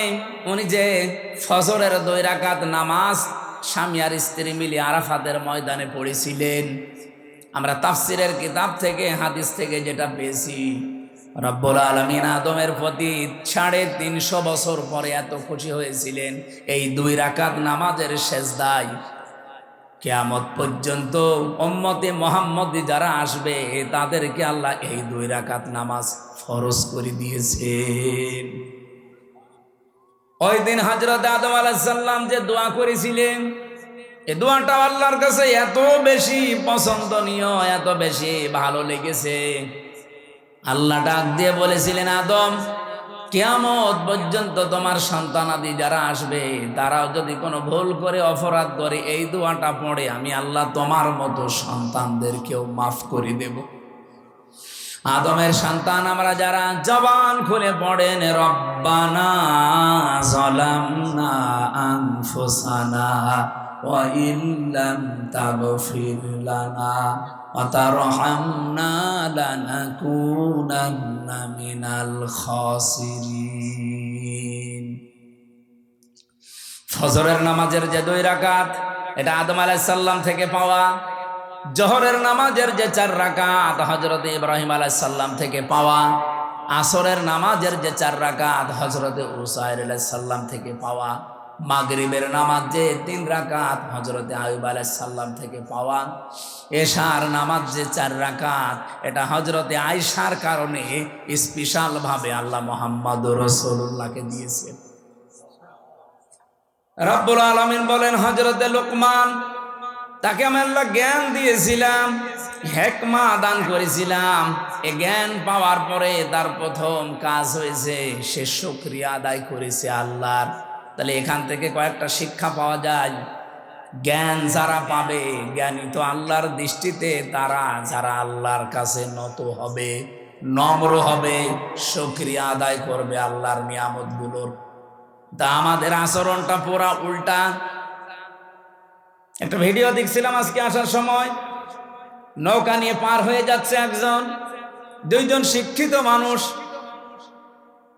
উনি যে ফজরের 2 রাকাত নামাজ স্বামী আর স্ত্রী মিলে আরাফাতের ময়দানে পড়েছিলেন, আমরা তাফসিরের কিতাব থেকে, হাদিস থেকে যেটা পেয়েছি, রব্বুল আলামিন আদমের প্রতি 350 বছর পরে এত খুশি হয়েছিলেন এই 2 রাকাত নামাজের সেজদায়। কিয়ামত পর্যন্ত উম্মতে মুহাম্মদী যারা আসবে তাদেরকে আল্লাহ এই 2 রাকাত নামাজ ফরজ করে দিয়েছেন। ওই দিন হযরত আদম আলাইহিস সালাম যে দোয়া করেছিলেন, এই দোয়াটা আল্লাহর কাছে এত বেশি পছন্দনীয়, এত বেশি ভালো লেগেছে, আল্লাহ ডাক দিয়ে বলেছিলেন, আদম, কিয়ামত পর্যন্ত তোমার সন্তানাদি যারা আসবে তারাও যদি কোনো ভুল করে, অপরাধ করে, এই দোয়াটা পড়ে আমি আল্লাহ তোমার মতো সন্তানদেরকেও মাফ করে দেব। আদমের সন্তান আমরা যারা জবান খুলে পড়েন, রব্বানা যালামনা আনফুসানা ওয়া ইল্লাম তাগফির লানা ওয়া তারহামনা লানাকুনান্না মিনাল খাসিরিন। ফজরের নামাজের যে 2 রাকাত, এটা আদম আলাইহিস সালাম থেকে পাওয়া। জোহরের নামাজের যে 4 রাকাত, হযরতে ইব্রাহিম আলাইহিস সালাম থেকে পাওয়া। আসরের নামাজের যে 4 রাকাত, হযরতে উসাইর আলাইহিস সালাম থেকে পাওয়া। মাগরিবের নামাজ যে 3 রাকাত, হযরতে আইয়ুব আলাইহিস সালাম থেকে পাওয়া। এশার নামাজ যে 4 রাকাত, এটা হযরতে আয়েশার কারণে স্পেশাল ভাবে আল্লাহ মুহাম্মদুর রাসূলুল্লাহকে দিয়েছেন। রব্বুল আলামিন বলেন, হযরতে লোকমান, তাকে আমি আল্লাহ জ্ঞান দিয়েছিলাম, হিকমা দান করেছিলাম। এই জ্ঞান পাওয়ার পরে তার প্রথম কাজ হয়েছে সে শুকরিয়া আদায় করেছে আল্লাহর। তাহলে এখান থেকে কয়েকটা শিক্ষা পাওয়া যায়। জ্ঞান যারা পাবে, জ্ঞানী তো আল্লাহর দৃষ্টিতে তারা যারা আল্লাহর কাছে নত হবে, নম্র হবে, শুকরিয়া আদায় করবে আল্লাহর নিয়ামতগুলোর। তা আমাদের আচরণটা পুরা উল্টা। একটা ভিডিও দেখছিলাম আজকে আসার সময়, নৌকা নিয়ে পার হয়ে যাচ্ছে একজন, 2জন শিক্ষিত মানুষ,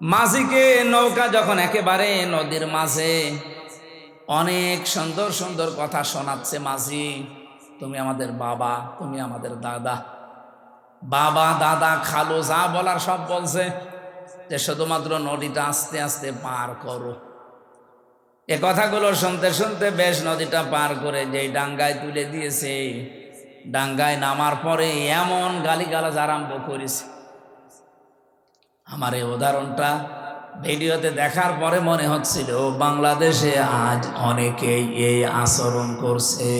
মাঝিকে নৌকা যখন একেবারে নদীর মাঝে, অনেক সুন্দর সুন্দর কথা শোনাচ্ছে মাঝি, তুমি আমাদের বাবা, তুমি আমাদের দাদা, বাবা দাদা খালু যা বলার সব বলছে, যে শুধুমাত্র নদীটা আস্তে আস্তে পার করো। এ কথাগুলো শুনতে শুনতে বেশ নদীটা পার করে যেই ডাঙ্গায় তুলে দিয়েছে, ডাঙ্গায় নামার পরে এমন গালিগালাজ আরম্ভ করেছে। আমার এই উদাহরণটা ভিডিওতে দেখার পরে মনে হচ্ছিল বাংলাদেশে আজ অনেকেই এই আচরণ করছে।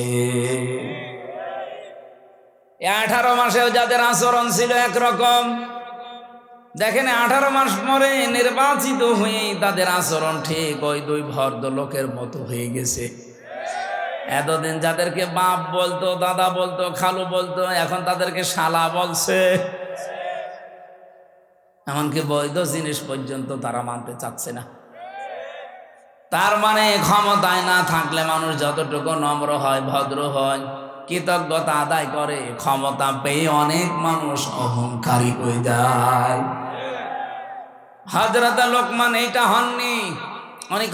18 মাসেও যাদের আচরণ ছিল একরকম, দেখেন 18 মাস পরে নির্বাচিত হয়ে তাদের আচরণ ঠিক ওই দুই ভদ্রলোকের মতো হয়ে গেছে। এতদিন যাদেরকে বাপ বলতো, দাদা বলতো, খালু বলতো, এখন তাদেরকে শালা বলছে। এমনকি বৈধ জিনিস পর্যন্ত তারা মানতে চাচ্ছে না। তার মানে ক্ষমতায় না থাকলে মানুষ যতটুকু নম্র হয়, ভদ্র হয়, কৃতজ্ঞতা আদায় করে, ক্ষমতা পেয়ে অনেক মানুষ অহংকারী হয়ে যায়। হযরত লোকমান এইটা হননি। অনেক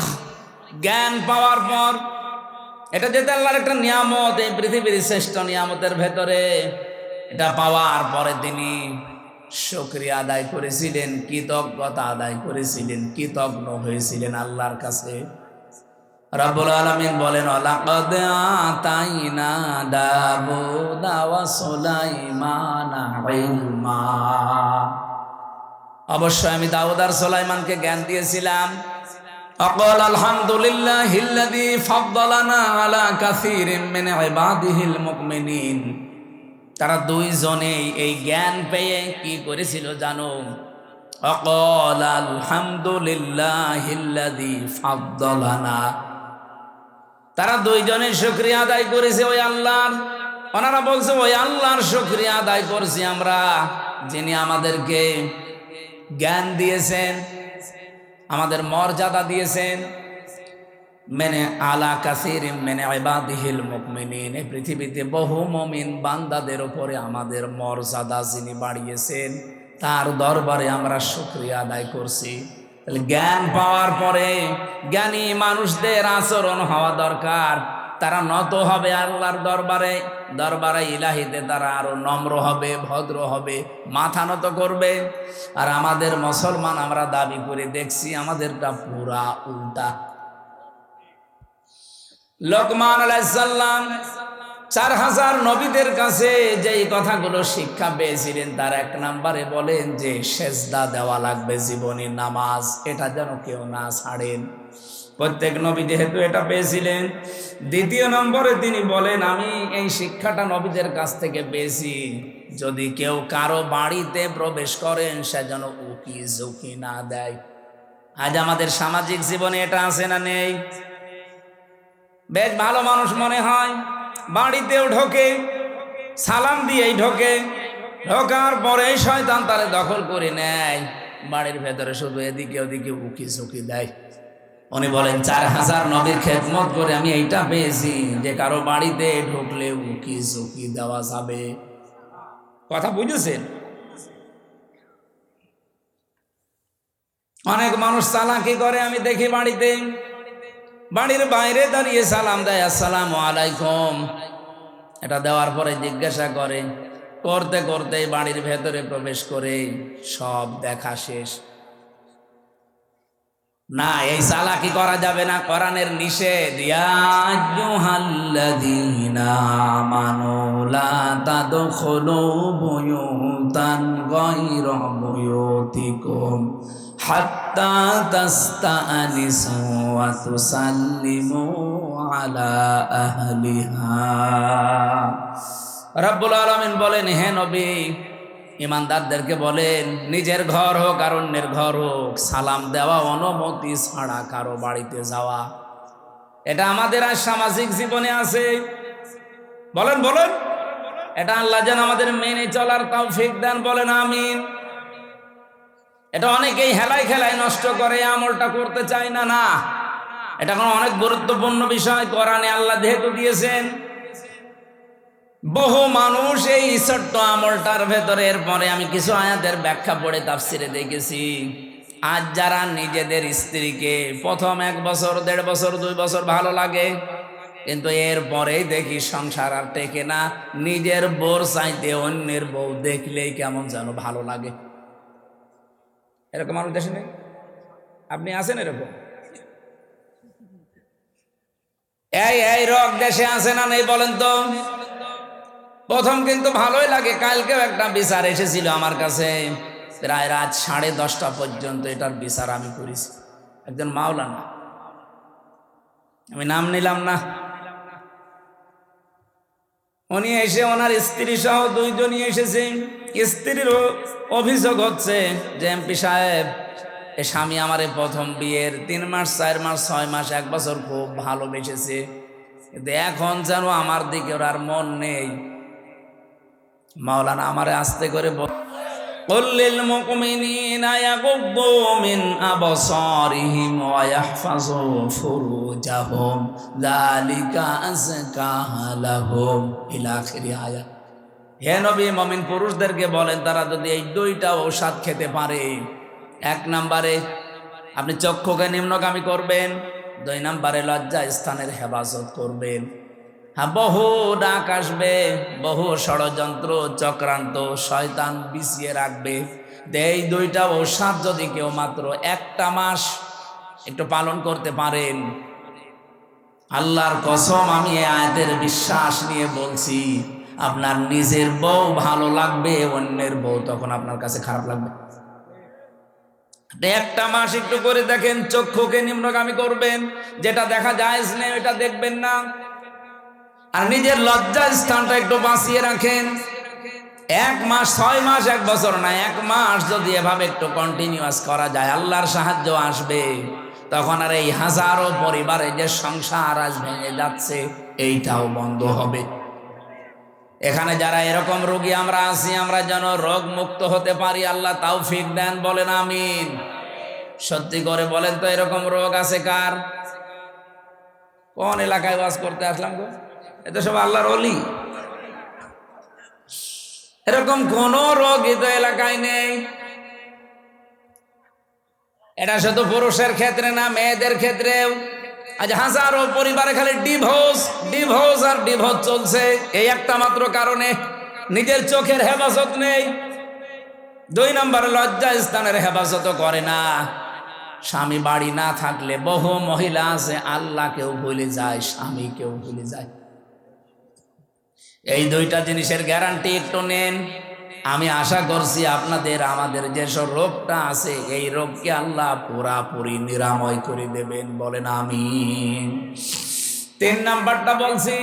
জ্ঞান পাওয়ার পর, এটা যেতে আল্লাহর একটা নিয়ামত, এই পৃথিবীর শ্রেষ্ঠ নিয়ামতের ভেতরে, এটা পাওয়ার পরে তিনি শুকরিয়া আদায় করেছিলেন, কৃতজ্ঞতা আদায় করেছিলেন, কৃতজ্ঞ হয়েছিলেন আল্লাহর কাছে। রব্বুল আলামিন বলেন, লাকাদ আতাইনা দাউদা ওয়া সুলাইমানা ইলমা, অবশ্যই আমি দাউদ আর সুলাইমানকে জ্ঞান দিয়েছিলাম। আকাল আলহামদুলিল্লাহিল্লাযী ফাদ্দালানা আলা কাসীরিন মিন ইবাদিহিল মুমিনিন। তারা দুইজনেই এই জ্ঞান পেয়ে কি করেছিল জানো? আকাল আলহামদুলিল্লাহিল্লাযী ফাদ্দালানা, তারা দুইজনে শুকরিয়া আদায় করেছে ওই আল্লাহর। ওনারা বলছে ওই আল্লাহর শুকরিয়া আদায় করছি আমরা, যিনি আমাদেরকে জ্ঞান দিয়েছেন, আমাদের মর্যাদা দিয়েছেন। মেনে আলা কাসীরিন মিন ইবাদিহিল মুমিনিন, এই পৃথিবীতে বহু মুমিন বান্দাদের উপরে আমাদের মর্যাদা যিনি বাড়িয়েছেন, তার দরবারে আমরা শুকরিয়া আদায় করছি। তাহলে জ্ঞান পাওয়ার পরে জ্ঞানী মানুষদের আচরণ হওয়া দরকার। তারা নত হবে আল্লাহর দরবারে, দরবারে ইলাহিতে তারা আরো নম্র হবে, ভদ্র হবে, মাথা নত করবে। আর আমাদের মুসলমান আমরা দাবি করে দেখছি আমাদেরটা পুরা উল্টা। লোকমান আলাইহিস সালাম 4000 নবীদের কাছে যেই কথাগুলো শিক্ষা পেয়েছিলেন, তার 1 নম্বরে বলেন যে সেজদা দেওয়া লাগবে, জীবনী নামাজ, এটা যেন কেউ না ছাড়েন। প্রত্যেক নবী যেহেতু এটা পেয়েছিলেন। 2 নম্বরে তিনি বলেন, আমি এই শিক্ষাটা নবীদের কাছ থেকে পেয়েছি, যদি কেউ কারো বাড়িতে প্রবেশ করেন সে যেন উকি ঝুঁকি না দেয়। আজ আমাদের সামাজিক জীবনে এটা আছে না নেই? বেশ ভালো মানুষ মনে হয়, বাড়িতেও ঢোকে, সালাম দিয়েই ঢোকে, ঢোকার পরে শয়তান তারে দখল করে নেয়, বাড়ির ভেতরে শুধু এদিকে ওদিকে উকি ঝুঁকি দেয়। উনি বলেন 4000 নবীর খেদমত করে আমি এইটা পেয়েছি যে কারো বাড়িতে ঢুকলে উকি ঝুঁকি দেওয়া যাবে। কথা বুঝেছেন? অনেক মানুষ চালাকি করে, আমি দেখি বাড়িতে, বাড়ির বাইরে দাঁড়িয়ে সালাম দেয়, আসসালামু আলাইকুম। এটা দেওয়ার পরে জিজ্ঞাসা করে, করতে করতে বাড়ির ভেতরে প্রবেশ করে সব দেখা শেষ। না, এই চালাকি করা যাবে না, কোরআনের নিষেধ। ইয়া আইয়ুহাল্লাযীনা আমানু লা তাদখুলু বুয়ুতান গায়রা বুয়ুতিকুম হাত্তা তাস্তানিসু ওয়া তুসাল্লিমু আলা আহলিহা। রব্বুল আলামিন বলেন, হে নবী, ইমানদারদেরকে বলেন, নিজের ঘর হোক আর অন্যের ঘর হোক, সালাম দেওয়া অনুমতি ছাড়া কারো বাড়িতে যাওয়া, এটা আমাদের আজ সামাজিক জীবনে আছে। বলেন বলেন, এটা আল্লাহ যেন আমাদের মেনে চলার তৌফিক দেন, বলেন আমিন। এটা অনেকেই হেলায় খেলায় নষ্ট করে, আমলটা করতে চায় না। না, এটা কোনো অনেক গুরুত্বপূর্ণ বিষয়, কোরআনে আল্লাহ যেহেতু দিয়েছেন। বহু মানুষ এই ছোট্ট আমলটার ভেতরে, এরপরে আমি কিছু আয়াতের ব্যাখ্যা পড়ে তাফসিরে দেখেছি, আজ যারা নিজেদের স্ত্রীকে প্রথম 1 বছর 1.5 বছর 2 বছর ভালো লাগে, কিন্তু এর পরেই দেখি সংসার আর টেকে না, নিজের বউর চাইতে অন্যের বউ দেখলেই কেমন যেন ভালো লাগে। এরকম মানুষ দেশে নেই? আপনি আছেন এরকম? এই রোগ দেশে আছে না নেই বলেন তো? প্রথম কিন্তু ভালোই লাগে। কালকেও একটা বিচার এসেছিল আমার কাছে, প্রায় রাত 10:30 পর্যন্ত এটার বিচার আমি করেছি। একজন মাওলানা, আমি নাম নিলাম না, উনি এসে ওনার স্ত্রী সহ 2 জনই এসেছে। স্ত্রীর অভিযোগ হচ্ছে যে এমপি সাহেব, এ স্বামী আমারে প্রথম বিয়ের 3 মাস 4 মাস 6 মাস 1 বছর খুব ভালোবেসেছে, কিন্তু এখন যেন আমার দিকে ওর আর মন নেই। মাওলানা আমারে আস্তে করে قل للمؤمنين يغضوا من أبصارهم ويحفظوا فروجهم ذلك أزكى لهم إلى آخر آية। হে নবী, মুমিন পুরুষদেরকে বলেন তারা যদি এই 2টা ঔষধ খেতে পারে, 1 নম্বরে আপনি চক্ষুকে নিম্নগামী করবেন, 2 নম্বরে লজ্জা স্থানের হেফাজত করবেন। হ্যাঁ, বহু ডাক আসবে, বহু ষড়যন্ত্র চক্রান্ত শয়তান বিছিয়ে রাখবে। এই 2টা ঔষধ যদি কেউ মাত্র 1টা মাস একটু পালন করতে পারেন, আল্লাহর কসম আমি এই আয়াতের বিশ্বাস নিয়ে বলছি, আপনার নিজের বউ ভালো লাগবে, অন্যের বউ তখন আপনার কাছে খারাপ লাগবে। 1টা মাস একটু করে দেখেন, চক্ষুকে নিম্নগামী করবেন, যেটা দেখা যায় না এটা দেখবেন না, আর নিজের লজ্জা স্থানটা একটু বাঁচিয়ে রাখেন। 1 মাস 6 মাস 1 বছর না, 1 মাস যদি এভাবে একটু কন্টিনিউয়াস করা যায়, আল্লাহর সাহায্য আসবে। তখন আর এই হাজারো পরিবারে যে সংসার আজ ভেঙে যাচ্ছে, এইটাও বন্ধ হবে। এখানে যারা এরকম রোগী আমরা আছি, আমরা যেন রোগ মুক্ত হতে পারি, আল্লাহ তৌফিক দেন, বলেন আমিন। সত্যি করে বলেন তো, এরকম রোগ আছে কার? কোন এলাকায় ওয়াজ করতে আসলাম গো? এটা সব আল্লাহর ওলি। এরকম কোন রোগী তো এলাকায় নেই। এটা শুধু পুরুষের ক্ষেত্রে না, মেয়েদের ক্ষেত্রেও আজ হাজারো পরিবারে খালি ডিভোর্স আর ডিভোর্স চলছে। এই একটা মাত্র কারণে, নিজের চোখের হেফাজত নেই, 2 নম্বরে লজ্জা স্থানের হেফাজত করে না। স্বামী বাড়ি না থাকলে বহু মহিলা আছে আল্লাহকেও ভুলে যায়, স্বামীকেও ভুলে যায়। এই 2টা জিনিসের গ্যারান্টি একটু নেন। আমি আশা করছি আপনাদের আমাদের যেসব রোগটা আছে, এই রোগকে আল্লাহ পুরাপুরি নিরাময় করে দেবেন, বলেন আমিন। 3 নাম্বারটা বলছি,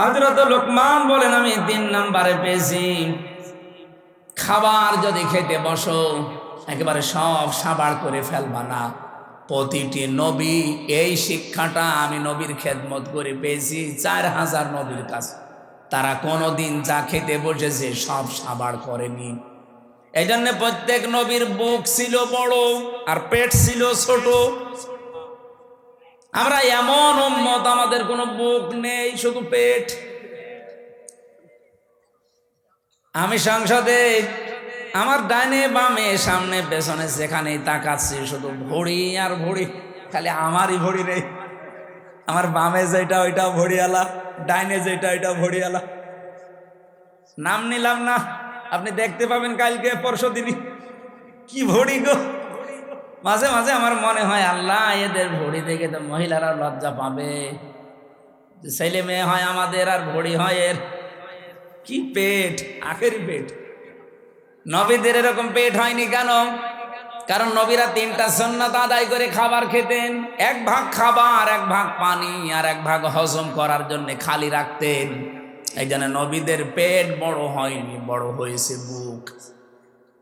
হযরত লোকমান বলেন আমি 3 নাম্বারে পেয়েছি, খাবার যদি খেতে বসো একেবারে সব সাবার করে ফেলবা না। প্রতিটি নবী এই শিক্ষাটা আমি নবীর খেদমত করে পেয়েছি 4000 নবীর কাছে, তারা কোনোদিন যা খেতে বসেছে সব সাবার করেনি। এই জন্য প্রত্যেক নবীর বুক ছিল বড় আর পেট ছিল ছোট। আমরা এমন উম্মত, আমাদের কোনো বুক নেই, শুধু পেট। আমি সংসদে আমার ডাইনে বামে সামনে পেছনে যেখানেই তাকাচ্ছি শুধু ভড়ি আর ভড়ি, খালি আমারই ভড়ি নেই। আমার বামে যেটা ওইটাও ভড়িয়ালা, ডাইনে যেটা ওইটাও ভড়িয়ালা। নাম নিলাম না, আপনি দেখতে পাবেন কালকে পরশু দিনই কি ভড়ি গো। মাঝে মাঝে আমার মনে হয় আল্লাহ, এদের ভড়ি দেখে তো মহিলারা লজ্জা পাবে, ছেলে মেয়ে হয় আমাদের আর ভড়ি হয় এর। কি পেট, আখেরি পেট। নবীদের এরকম পেট হয়নি কেন? কারণ নবীরা 3টা সুন্নাত আদায় করে খাবার খেতেন। 1 ভাগ খাবার, 1 ভাগ পানি, আর 1 ভাগ হজম করার জন্য খালি রাখতেন। এই জন্য নবীদের পেট বড় হয়নি, বড় হয়েছে বুক।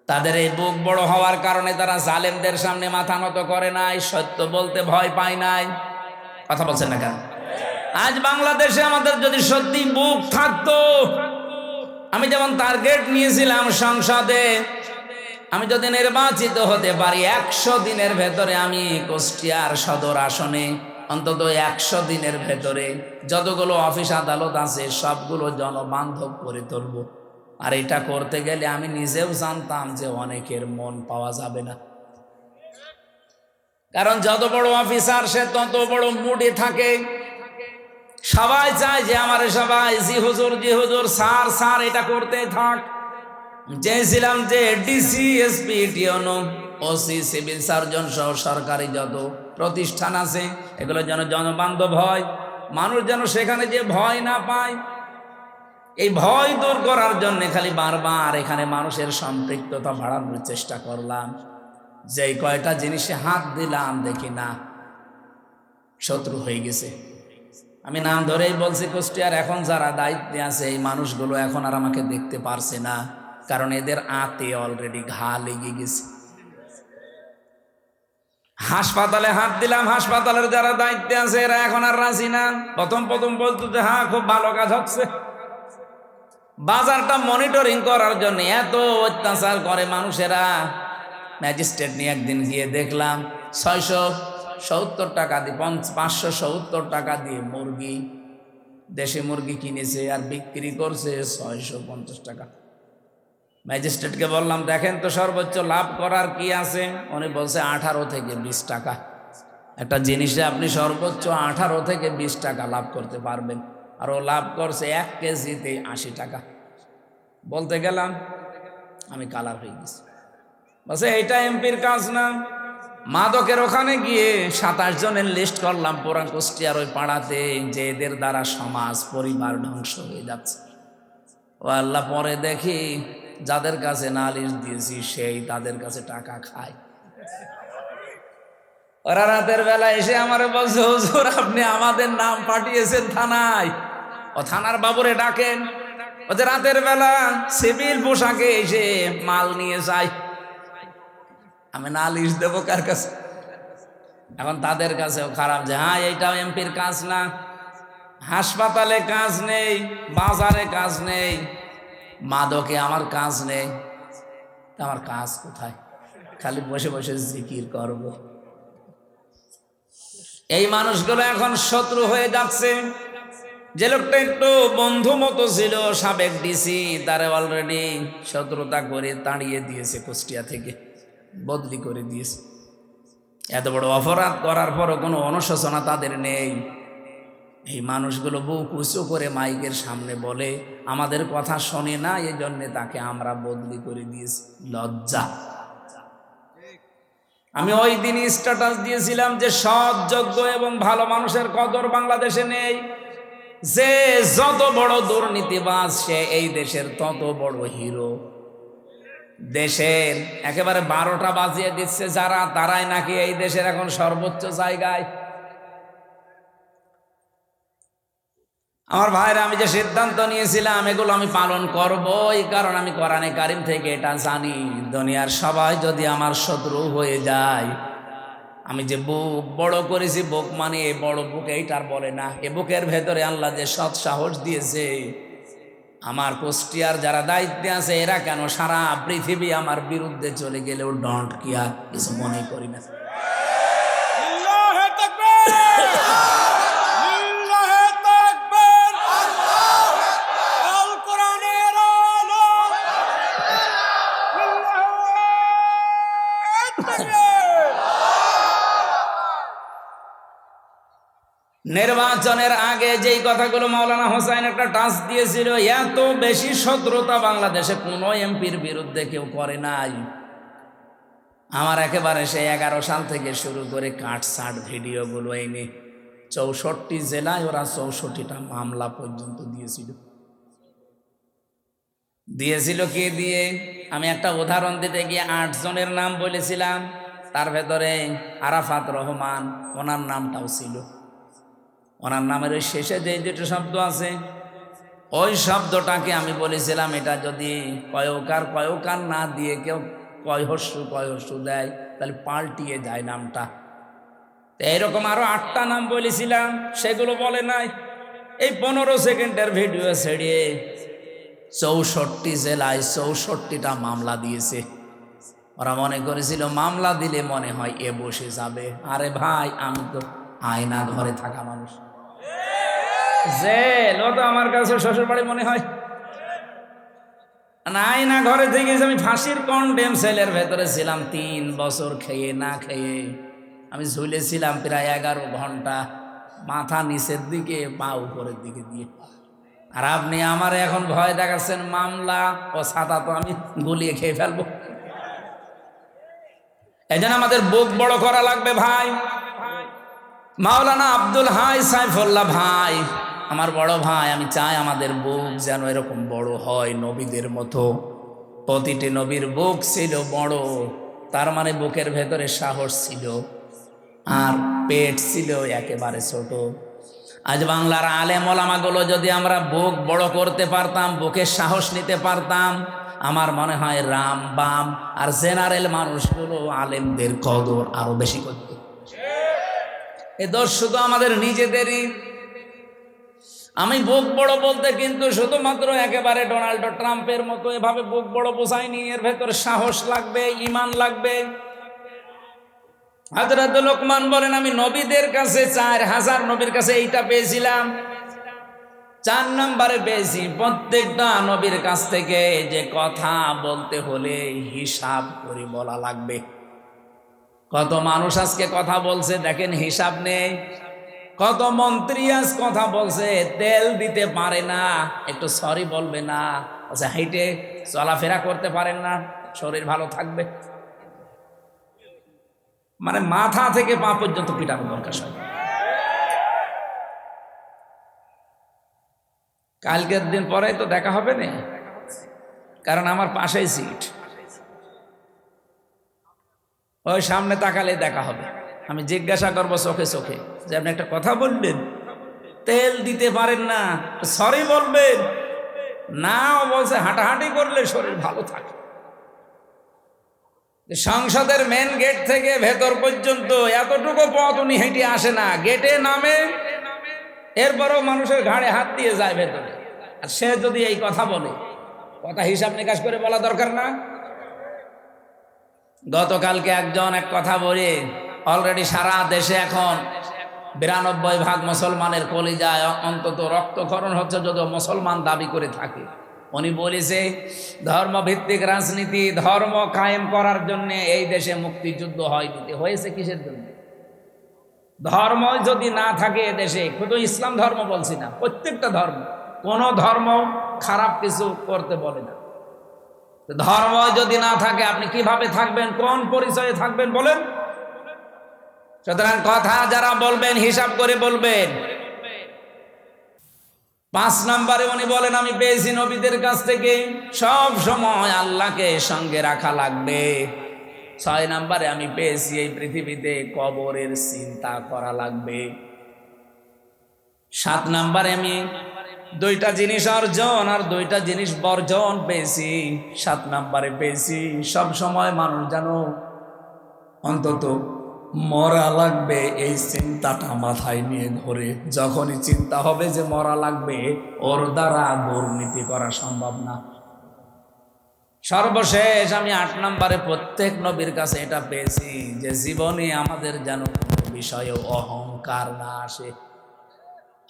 তাদের এই বুক বড় হওয়ার কারণে তারা জালেমদের সামনে মাথা নত করে নাই, সত্য বলতে ভয় পায় নাই। কথা বলছেন না কেন? আজ বাংলাদেশে আমাদের যদি সত্যি বুক থাকতো, আমি যেমন টার্গেট নিয়েছিলাম সংসদে, আমি যদি নির্বাচিত হতে পারি 100 দিনের ভেতরে আমি কুষ্টিয়ার সদর আসনে অন্তত 100 দিনের ভেতরে যতগুলো অফিস আদালত আছে সবগুলো জনবান্ধব করে তুলব। আর এটা করতে গেলে আমি নিজেও জানতাম যে অনেকের মন পাওয়া যাবে না। কারণ যত বড় অফিসার সে তত বড় মুডে থাকে। সবাই চায় যে আমার সবাই জি হুজুর স্যার স্যার এটা করতে থাক। চেয়েছিলাম যে ডিসি এসপি টিওনো ওসি সিভিল সার্জন সহ সরকারি যত প্রতিষ্ঠান আছে এগুলো যেন জনবান্ধব হয়, মানুষ যেন সেখানে যে ভয় না পায়। এই ভয় দূর করার জন্য খালি বারবার এখানে মানুষের সম্পৃক্ততা বাড়ানোর চেষ্টা করলাম। যে কয়টা জিনিসে হাত দিলাম দেখি না শত্রু হয়ে গেছে। আমি নাম ধরেই বলছি কুষ্টিয়ার এখন যারা দায়িত্বে আছে এই মানুষগুলো এখন আর আমাকে দেখতে পারছে না, কারণ এদের আতে অলরেডি ঘা লেগে গেছে। হাসপাতালে হাত দিলাম, হাসপাতালের যারা দায়িত্বে আছে এরা এখন আর রাজি না। প্রথম বলতো যে হ্যাঁ খুব ভালো কাজ হচ্ছে। বাজারটা মনিটরিং করার জন্য এত অত্যাচার করে মানুষেরা। ম্যাজিস্ট্রেট নিয়ে একদিন গিয়ে দেখলাম 670 টাকা দিয়ে 570 টাকা দিয়ে মুরগি, দেশি মুরগি কিনেছে আর বিক্রি করছে 650 টাকা। ম্যাজিস্ট্রেটকে বললাম দেখেন তো সর্বোচ্চ লাভ করার কি আছে। উনি বলছে 18 থেকে 20 টাকা। একটা জিনিসে আপনি সর্বোচ্চ 18 থেকে 20 টাকা লাভ করতে পারবেন, আর ও লাভ করছে 1 কেজিতে 80 টাকা। বলতে গেলাম আমি কালার হয়ে গেছি। বলছে এইটা এমপির কাজ না। মাদকের ওখানে গিয়ে 27 জনের লিস্ট করলাম পুরা কুষ্টিয়ার ওই পাড়াতে, যে এদের দ্বারা সমাজ পরিবার ধ্বংস হয়ে যাচ্ছে। ও আল্লাহ, পরে দেখি যাদের কাছে নালিশ দিয়েছি সেই তাদের কাছে টাকা খায়। ওরা রাতের বেলা এসে আমারে বলছে হুজুর আপনি আমাদের নাম পাঠিয়েছেন থানায়, ও থানার বাবুরে ডাকেন। ওদের রাতের বেলা সিভিল পোশাকে এসে মাল নিয়ে যায়। আমি নালিশ দেবো কার কাছে? এখন তাদের কাছেও খারাপ যে হ্যাঁ এইটাও এমপির কাজ না। হাসপাতালে কাজ নেই, বাজারে কাজ নেই, মাদকে আমার কাজ নেই, আমার কাজ কোথায়? খালি বসে বসে জিকির করব। এই মানুষগুলো এখন শত্রু হয়ে যাচ্ছে। যে লোকটা একটু বন্ধু মতো ছিল সাবেক ডিসি, তারে অলরেডি শত্রুতা করে তাড়িয়ে দিয়েছে, কুষ্টিয়া থেকে বদলি করে দিয়েছে। এত বড় অপরাধ করার পরও কোনো অনুশোচনা তাদের নেই। এই মানুষগুলো বুক উঁচু করে মাইকের সামনে বলে আমাদের কথা শোনে না, এই জন্যে তাকে আমরা বদলি করে দিয়েছি। লজ্জা। আমি ওই দিন স্ট্যাটাস দিয়েছিলাম যে সৎ, যোগ্য এবং ভালো মানুষের কদর বাংলাদেশে নেই। যে যত বড় দুর্নীতিবাজ সে এই দেশের তত বড় হিরো। দেশের একেবারে 12টা বাজিয়ে দিচ্ছে যারা, তারাই নাকি এই দেশের এখন সর্বোচ্চ জায়গায়। আমার ভাইরা, আমি যে সিদ্ধান্ত নিয়েছিলাম এগুলো আমি পালন করব, এই কারণ আমি কোরআনে কারিম থেকে এটা জানি, দুনিয়ার সবাই যদি আমার শত্রু হয়ে যায়, আমি যে বুক বড় করেছি, বুক মানে এই বড় বুক এইটার বলে না, এ বুকের ভেতরে আল্লাহ যে সৎ সাহস দিয়েছে, আমার কুষ্টিয়ার যারা দায়িত্বে আছে এরা কেন সারা পৃথিবী আমার বিরুদ্ধে চলে গেলেও ডন্ট কেয়ার, কিছু মনে করি না। নির্বাচনের আগে যেই কথাগুলো মাওলানা হোসাইন একটা টাচ দিয়েছিল, এত বেশি শত্রুতা বাংলাদেশে কোনো এমপির বিরুদ্ধে কেউ করে নাই। আমার একেবারে সেই 11 সাল থেকে শুরু করে কাটসাট ভিডিওগুলো এনে 64 জেলায় ওরা 64টা মামলা পর্যন্ত দিয়েছিল কে দিয়ে? আমি একটা উদাহরণ দিতে গিয়ে 8 জনের নাম বলেছিলাম, তার ভেতরে আরাফাত রহমান, ওনার নামটাও ছিল। ওনার নামের ওই শেষে যে দুটো শব্দ আছে, ওই শব্দটাকে আমি বলেছিলাম এটা যদি কয়কার না দিয়ে কেউ কয়হস্যু দেয় তাহলে পাল্টিয়ে যায় নামটা। এইরকম আরো 8টা নাম বলেছিলাম, সেগুলো বলে নাই। এই 15 সেকেন্ডের ভিডিও ছেড়ে 64 জেলায় 64টা মামলা দিয়েছে। ওরা মনে করেছিল মামলা দিলে মনে হয় এ বসে যাবে। আরে ভাই, আমি তো আয়না ঘরে থাকা মানুষ। জেল ও তো আমার কাছে শ্বশুর বাড়ি মনে হয়। আয়না ঘরে থেকে আমি ফাঁসির কন্ডেম সেলের ভেতরে ছিলাম 3 বছর খেয়ে না খেয়ে। আমি ঝুলেছিলাম প্রায় 11 ঘন্টা, মাথা নিচের দিকে পা উপরের দিকে দিয়ে। আর আপনি আমার এখন ভয় দেখাচ্ছেন মামলা ও ছাতা তো আমি গুলিয়ে খেয়ে ফেলবো। এই জন্য আমাদের বুক বড় করা লাগবে ভাই। মাওলানা আব্দুল হাই সাইফুল্লাহ ভাই আমার বড় ভাই, আমি চাই আমাদের বুক যেন এরকম বড় হয় নবীদের মতো। প্রতিটি নবীর বুক ছিল বড়, তার মানে বুকের ভেতরে সাহস ছিল, আর পেট ছিল একেবারে ছোট। আজ বাংলার আলেম ওলামাগুলো যদি আমরা বুক বড় করতে পারতাম, বুকের সাহস নিতে পারতাম, আমার মনে হয় রাম বাম আর জেনারেল মানুষগুলো আলেমদের কদর আরো বেশি করত। এ দোষ শুধু আমাদের নিজেদেরই। আমি বুক বড় বলতে কিন্তু শুধুমাত্র একেবারে ডোনাল্ড ট্রাম্পের মতো এভাবে বুক বড় বোঝায়নি। এর ভেতরে সাহস লাগবে, ঈমান লাগবে। হযরত লোকমান বলেন, আমি নবীদের কাছে 4000 নবীর কাছে এইটা পেয়েছিলাম, 4 নম্বরে পেয়েছি প্রত্যেকটা নবীর কাছ থেকে যে কথা বলতে হলে হিসাব করে বলা লাগবে। কত মানুষ আজকে কথা বলছে দেখেন, হিসাব নেই। কত মন্ত্রী আজ কথা বলছে, তেল দিতে পারে না, একটু সরি বলবে না, আচ্ছা হাইটে চলাফেরা করতে পারেন না, শরীর ভালো থাকবে। মানে মাথা থেকে পা পর্যন্ত পিটানো দরকার। কালকের দিন পরে তো দেখা হবে না, কারণ আমার পাশেই সিট, ওই সামনে তাকালে দেখা হবে। আমি জিজ্ঞাসা করবো চোখে চোখে যে আপনি একটা কথা বলবেন, তেল দিতে পারেন না, সরি বলবেন না, বলছে হাঁটাহাঁটি করলে শরীর ভালো থাকে। সংসদের মেন গেট থেকে ভেতর পর্যন্ত এতটুকু পথ উনি হেঁটে আসে না, গেটে নামে, এরপরও মানুষের ঘাড়ে হাত দিয়ে যায় ভেতরে। আর সে যদি এই কথা বলে, কথা হিসাব নিকাশ করে বলা দরকার না? গতকালকে একজন এক কথা বলে, অলরেডি সারা দেশে এখন 92% মুসলমানের কলিজায় অন্তত রক্তক্ষরণ হচ্ছে, যদিও মুসলমান দাবি করে থাকে। উনি বলেছে ধর্মভিত্তিক রাজনীতি, ধর্ম কায়েম করার জন্য এই দেশে মুক্তিযুদ্ধ হয়নি। হয়েছে কিসের জন্য? ধর্ম যদি না থাকে দেশে, শুধু ইসলাম ধর্ম বলছি না, প্রত্যেকটা ধর্ম, কোন ধর্ম খারাপ কিছু করতে বলে না। ধর্ম যদি না থাকে আপনি কিভাবে থাকবেন, কোন পরিচয়ে থাকবেন বলেন? সুতরাং কথা যারা বলবেন হিসাব করে বলবেন। 5 নম্বরে উনি বলেন, আমি পেয়েছি নবীদের কাছ থেকে সব সময় আল্লাহকে সঙ্গে রাখা লাগবে। 6 নম্বরে আমি পেয়েছি এই পৃথিবীতে কবরের চিন্তা করা লাগবে। 7 নম্বরে আমি 2টা জিনিস অর্জন আর 2টা জিনিস বর্জন পেয়েছি। 7 নম্বরে পেয়েছি সব সময় মানুষ যেন অন্তত মরা লাগবে এই চিন্তাটা মাথায় নিয়ে ঘোরে। যখনই চিন্তা হবে যে মরা লাগবে, ওর দ্বারা দুর্নীতি করা সম্ভব না। সর্বশেষ আমি 8 নম্বরে প্রত্যেক নবীর কাছে এটা পেয়েছি যে জীবনে আমাদের যেন কোনো বিষয়ে অহংকার না আসে।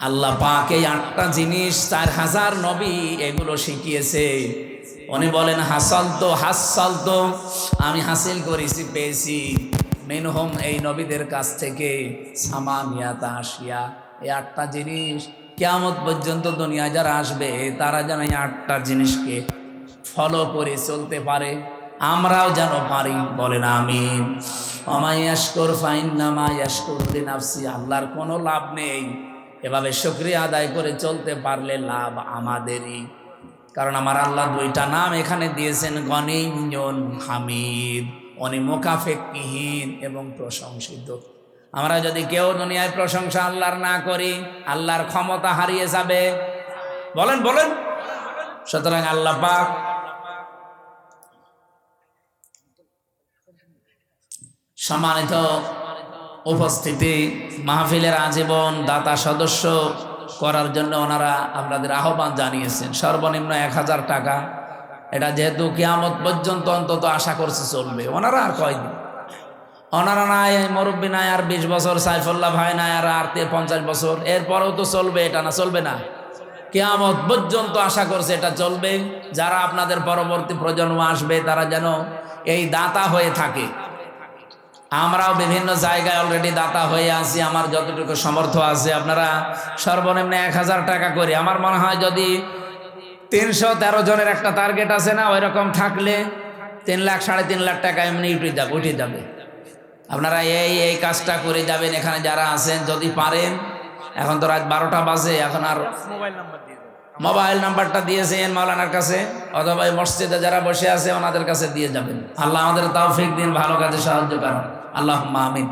আল্লাহ পাক এই 8টা জিনিস 4000 নবী এগুলো শিখিয়েছে। উনি বলেন হাসাল তো আমি হাসিল করেছি, পেয়েছি মিনহুম এই নবীদের কাছ থেকে সামানিয়াতা আশিয়া। এই 8টা জিনিস কিয়ামত পর্যন্ত দুনিয়া যারা আসবে তারা যেন এই 8টা জিনিসকে ফলো করে চলতে পারে, আমরাও যেন পারি। বলেন আমিন। ওমাই ইয়াশকুর ফাইন্নামা ইয়াশকুর লিনাফসি। আল্লাহর কোনো লাভ নেই, এভাবে শুকরিয়া আদায় করে চলতে পারলে লাভ আমাদেরই। কারণ আমার আল্লাহ 2টা নাম এখানে দিয়েছেন, গনিয়্যুন হামিদ। উনি মুকাফেকিহীন এবং প্রশংসিত। আমরা যদি কেউ দুনিয়ায় প্রশংসা আল্লাহর না করি, আল্লাহর ক্ষমতা হারিয়ে যাবে। বলেন বলেন। সুতরাং আল্লাহ পাক সম্মানিত উপস্থিতি, মাহফিলের আজীবন দাতা সদস্য করার জন্য ওনারা আপনাদের আহ্বান জানিয়েছেন। সর্বনিম্ন 1000 টাকা। এটা যেহেতু কিয়ামত পর্যন্ত অন্তত আশা করছে চলবে, ওনারা আর কয়দিন, ওনারা নাই মুরব্বী নাই আর 20 বছর, সাইফুল্লাহ ভাই নাই আর 50 বছর, এরপরেও তো চলবে। এটা না চলবে না, কিয়ামত পর্যন্ত আশা করছে এটা চলবে। যারা আপনাদের পরবর্তী প্রজন্ম আসবে তারা যেন এই দাতা হয়ে থাকে। আমরাও বিভিন্ন জায়গায় অলরেডি দাতা হয়ে আছি, আমার যতটুকু সমর্থ আছে। আপনারা সর্বনিম্ন 1000 টাকা করে, আমার মনে হয় যদি 313 জনের একটা টার্গেট আছে না, ওই রকম থাকলে 3 লাখ 3.5 লাখ টাকা এমনি উঠে যাবে। আপনারা এই কাজটা করে যাবেন এখানে যারা আছেন, যদি পারেন। এখন তো রাত 12টা বাজে, এখন আর মোবাইল নাম্বারটা দিয়েছেন মাওলানার কাছে, অথবা এই মসজিদে যারা বসে আছে ওনাদের কাছে দিয়ে যাবেন। আল্লাহ আমাদের তৌফিক দিন, ভালো কাজে সাহায্য করেন। আল্লাহুম্মা আমিন।